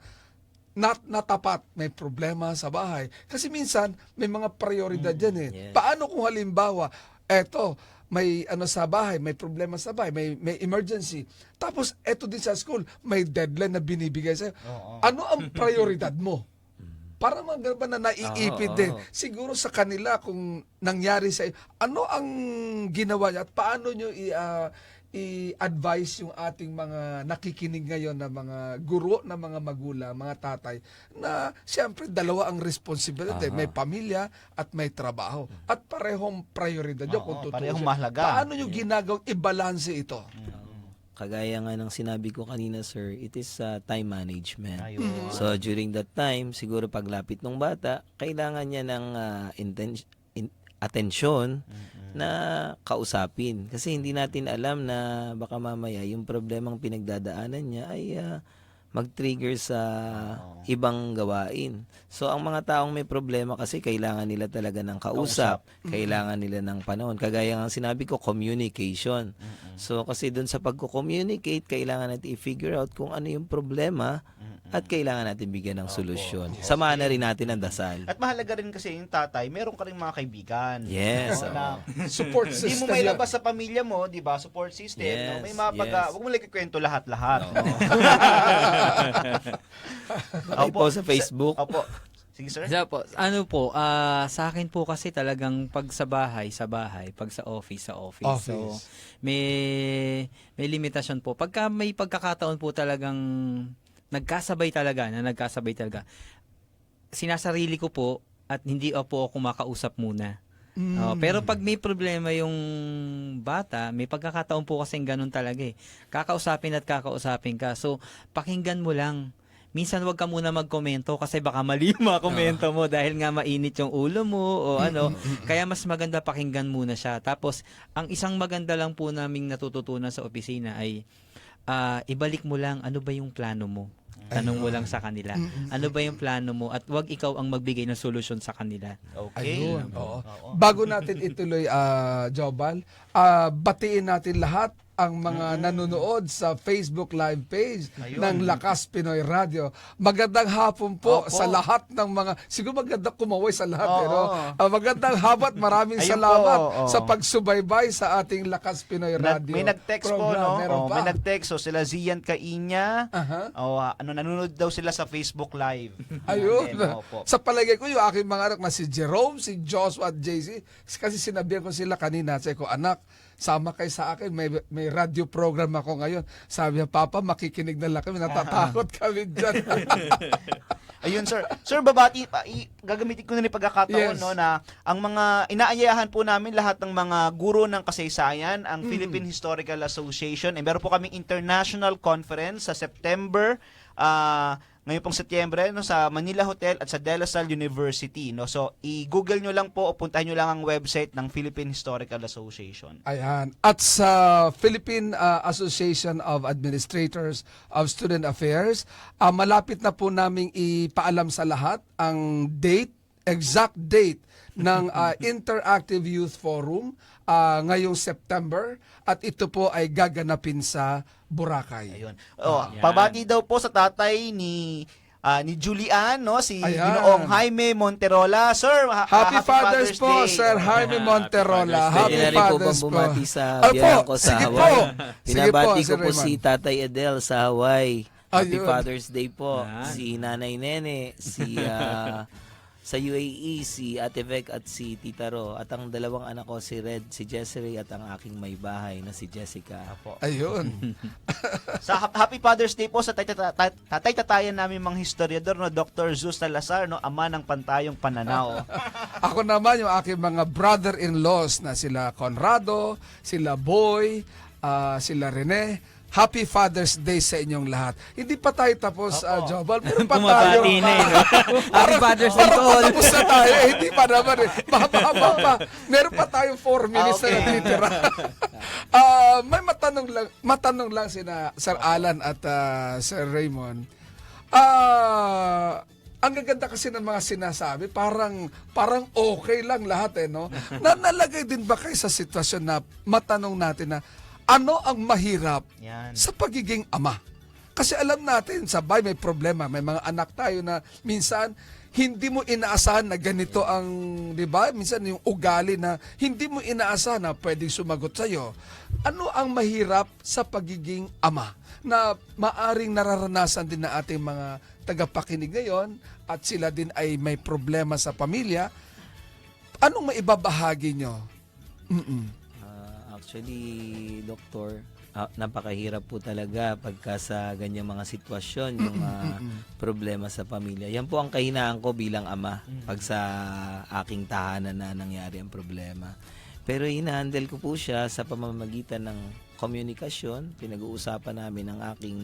natapat, may problema sa bahay? Kasi minsan, may mga prioridad dyan eh. yes. Paano kung halimbawa, eto, may sa bahay, may problema sa bahay, may emergency. Tapos eto din sa school, may deadline na binibigay sa'yo. Ano ang prioridad mo? Para ba na naiipit din. Siguro sa kanila kung nangyari sa ano ang ginawa niya at paano nyo i-advise yung ating mga nakikinig ngayon na mga guro, na mga magulang, mga tatay, na siyempre dalawa ang responsibility. May pamilya at may trabaho. At parehong prioridad yun kung tutusin. Parehong mahalaga. Paano nyo ginagawang i-balance ito? Kagaya nga ng sinabi ko kanina sir, it is time management. Ayun. So during that time, siguro paglapit ng bata, kailangan niya ng atensyon na kausapin. Kasi hindi natin alam na baka mamaya yung problemang pinagdadaanan niya ay mag-trigger sa ibang gawain. So ang mga taong may problema kasi kailangan nila talaga ng kausap, kailangan nila ng panahon. Kagaya ng sinabi ko, communication. So kasi dun sa pagko-communicate, kailangan natin i-figure out kung ano yung problema at kailangan natin bigyan ng solusyon. Samahan na rin natin ang dasal. At mahalaga rin kasi yung tatay, meron ka rin mga kaibigan. Yes. No, na Support hindi system. mo may labas sa pamilya mo, di ba? Support system. Yes, No? May mga yes. wag mo lang ikikwento lahat-lahat. Okay po sa Facebook. Opo. Sige, sir. Sa po, sa akin po kasi talagang pag sa bahay, pag sa office, sa office. So, may limitasyon po. Pagka may pagkakataon po talagang nagkasabay talaga, sinasarili ko po at hindi po ako makausap muna. Pero pag may problema yung bata, may pagkakataon po kasing ganun talaga eh. Kakausapin ka. So, pakinggan mo lang. Minsan wag ka muna magkomento kasi baka mali yung mga komento mo dahil nga mainit yung ulo mo o ano. Kaya mas maganda pakinggan muna siya. Tapos, ang isang maganda lang po naming natututunan sa opisina ay ibalik mo lang ano ba yung plano mo. Tanong mo lang sa kanila. Ano ba yung plano mo? At wag ikaw ang magbigay ng solusyon sa kanila. Okay. Ayun, oo. Bago natin ituloy, Jobal, batiin natin lahat ang mga nanonood sa Facebook live page ng Lakas Pinoy Radio. Magandang hapon po sa lahat ng mga, siguro magandang kumaway sa lahat, pero magandang hapon at maraming Ayun salamat po, sa pagsubaybay sa ating Lakas Pinoy Radio. May nag-text po, program. no? Meron pa. May nag-text. So, sila Zian Kainya. Nanonood daw sila sa Facebook Live. Ayun. Opo. Sa palagay ko, yung aking mga anak na si Jerome, si Joshua at JC, kasi sinabihan ko sila kanina, sabi ko, anak, sama kayo sa akin, may radio program ako ngayon. Sabi niya, Papa, makikinig na lang kami, natatakot kami dyan. Ayun, sir. Sir, babati, gagamitin ko na rin pagkakataon, no, na ang mga, inaayahan po namin lahat ng mga guro ng kasaysayan, ang Philippine Historical Association, meron po kaming international conference sa September, ngayon pong Setyembre, no, sa Manila Hotel at sa De La Salle University, no. So i-google nyo lang po o puntahan nyo lang ang website ng Philippine Historical Association. Ayan. At sa Philippine Association of Administrators of Student Affairs, malapit na po naming ipaalam sa lahat ang exact date ng Interactive Youth Forum ngayong September, at ito po ay gaganapin sa Boracay. Ayun. Pabati daw po sa tatay ni Julian, no, si Ayan. Ginoong Jaime Monterola. Sir, Happy Father's po, Day. Sir Jaime Monterola. Pwede Happy na rin po bang Father's po. bumati sa Opo, biyahe ko sa sige Hawaii? po. Sige Pinabati po, ko Sir po Raymond. si Tatay Adel sa Hawaii. Happy Ayun. Father's Day po. Yan. Si Nanay Nene, si sa UAE, si Ate Vec at si Tita Ro. At ang dalawang anak ko, si Red, si Jessery at ang aking may bahay na si Jessica. Ayun. Sa Happy Father's Day po sa tatay-tatayan namin mga historiador, no, Dr. Zeus Salazar, no, ama ng pantayong pananaw. Ako naman yung aking mga brother-in-laws na sila Conrado, sila Boy, sila Rene. Happy Father's Day sa inyong lahat. Hindi pa tayo tapos, Jobal. Meron pa tayo. Pumabati na eh, no? Happy Father's Day to all. Tapos na tayo. Hindi pa naman eh. Mahaba pa. Meron pa tayong 4 minutes na natitira. May matanong lang sina Sir Alan at Sir Raymond. Ang gaganda kasi ng mga sinasabi, parang okay lang lahat eh, no? Nalagay din ba kayo sa sitwasyon na matanong natin na ano ang mahirap Yan. sa pagiging ama? Kasi alam natin, sabay may problema, may mga anak tayo na minsan hindi mo inaasahan na ganito ang, di ba? Minsan yung ugali na hindi mo inaasahan na pwedeng sumagot sa'yo. Ano ang mahirap sa pagiging ama? Na maaring nararanasan din na ating mga tagapakinig ngayon at sila din ay may problema sa pamilya. Anong maibabahagi nyo? Actually, Doktor, napakahirap po talaga pagka sa ganyang mga sitwasyon, yung problema sa pamilya. Yan po ang kahinaan ko bilang ama pag sa aking tahanan na nangyari ang problema. Pero hinahandle ko po siya sa pamamagitan ng komunikasyon. Pinag-uusapan namin ng aking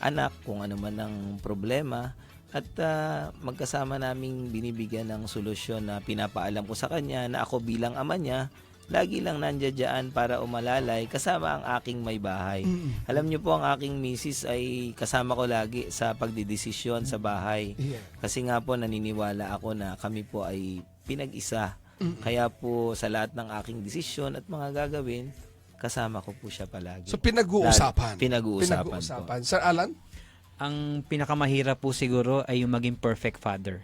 anak kung ano man ang problema. At magkasama naming binibigyan ng solusyon na pinapaalam ko sa kanya na ako bilang ama niya, lagi lang nandiyan para umalalay kasama ang aking may bahay. Alam niyo po, ang aking misis ay kasama ko lagi sa pagdidesisyon sa bahay. Kasi nga po naniniwala ako na kami po ay pinag-isa. Kaya po sa lahat ng aking desisyon at mga gagawin, kasama ko po siya palagi. So pinag-uusapan. Pinag-uusapan po. Sir Alan? Ang pinakamahirap po siguro ay yung maging perfect father.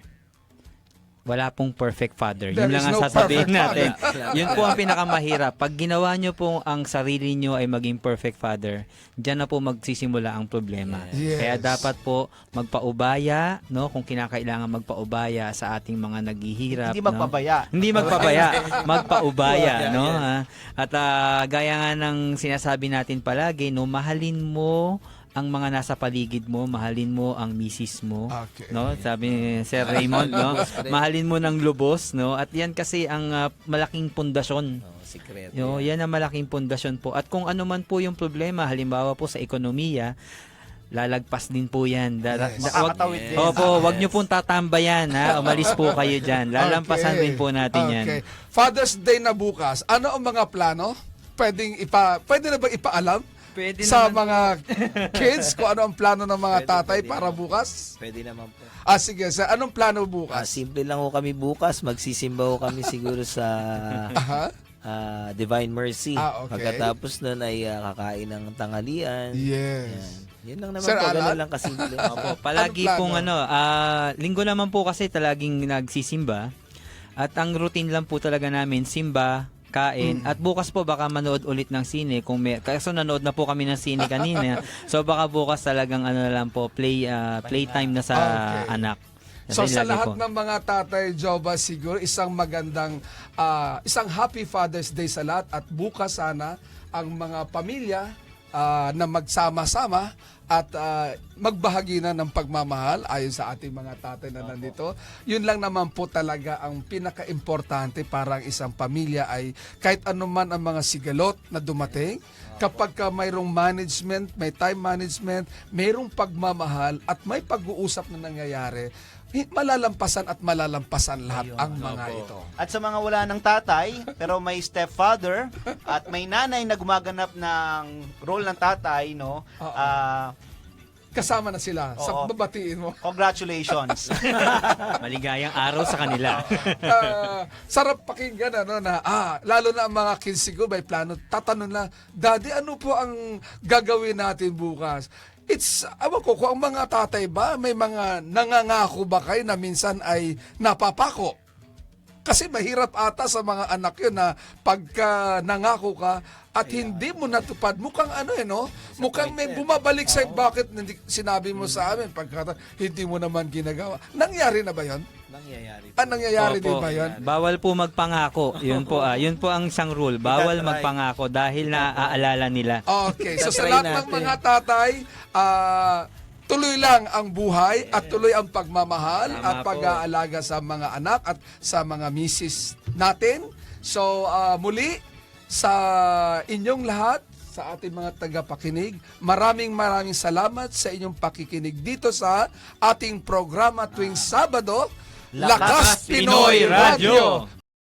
Wala pong perfect father. There Yun lang is ang no sasabihin perfect natin. Yun po ang pinakamahirap. Pag ginawa nyo po ang sarili nyo ay maging perfect father, dyan na po magsisimula ang problema. Yes. Kaya dapat po magpaubaya, no, kung kinakailangan magpaubaya sa ating mga naghihirap. Hindi magpabaya. No? Hindi magpabaya. Magpaubaya. No? Ha? At gaya nga ng sinasabi natin palagi, no, mahalin mo ang mga nasa paligid mo, mahalin mo ang misis mo, Okay. no? Sabi ni Sir Raymond, no? Mahalin mo ng lubos, no? At 'yan kasi ang malaking pundasyon. Sikreto. No, 'yan ang malaking pundasyon po. At kung ano man po yung problema, halimbawa po sa ekonomiya, lalagpas din po 'yan. Makakatawid din. Opo, wag niyo pong tatambayan, ha? Umalis po kayo diyan. Lalampasan din po natin 'yan. Okay. Father's Day na bukas, ano ang mga plano? Pwede na ba ipaalam? Pwede sa naman. mga kids kung ano ang plano ng mga tatay pwede para naman. bukas? Pwede naman po. Sige, sir. Anong plano bukas? Simple lang ho kami bukas. Magsisimba ho kami siguro sa Aha. Divine Mercy. Okay. Pagkatapos nun ay kakain ng tanghalian. Yes. Yan lang naman Sir po. Alan? Ganun lang kasimple. Opo, palagi Anong pong plano? linggo naman po kasi talaging nagsisimba. At ang routine lang po talaga namin, simba, kain, at bukas po baka manood ulit ng sine kung kaso nanood na po kami ng sine kanina. So baka bukas talagang ano na lang po, playtime na sa Okay. anak. So Kasi sa lagi lahat po. ng mga tatay, Joba, siguro isang magandang, isang Happy Father's Day sa lahat at bukas sana ang mga pamilya na magsama-sama at magbahagi na ng pagmamahal ayon sa ating mga tatay na nandito. Yun lang naman po talaga ang pinaka-importante para ang isang pamilya ay kahit anuman ang mga sigalot na dumating, kapag ka mayroong management, may time management, mayroong pagmamahal at may pag-uusap na nangyayari, malalampasan at malalampasan lahat ang mga ito. At sa mga wala ng tatay, pero may stepfather at may nanay na gumaganap ng role ng tatay, no? Kasama na sila sa Oo. babatiin mo. Congratulations. Maligayang araw sa kanila. Sarap pakinggan lalo na ang mga kids siguro may plano, tatanong na, Daddy, ano po ang gagawin natin bukas? Awan ko, kung ang mga tatay ba, may mga nangangako ba kayo na minsan ay napapako? Kasi mahirap ata sa mga anak yun na pagka nangako ka at hindi mo natupad, mukhang mukhang may bumabalik sa bakit hindi sinabi mo sa amin pagka hindi mo naman ginagawa. Nangyari na ba yun? Nangyayari. Nangyayari din Opo. ba yun? Bawal po magpangako. Yun po ang isang rule. Bawal magpangako dahil naaalala nila. Okay, so sa Itatry lahat ng natin. mga tatay, tuloy lang ang buhay at tuloy ang pagmamahal Tama at po. pag-aalaga sa mga anak at sa mga misis natin. So muli, sa inyong lahat, sa ating mga tagapakinig, maraming salamat sa inyong pakikinig dito sa ating programa tuwing Sabado, Lakas Pinoy Radio.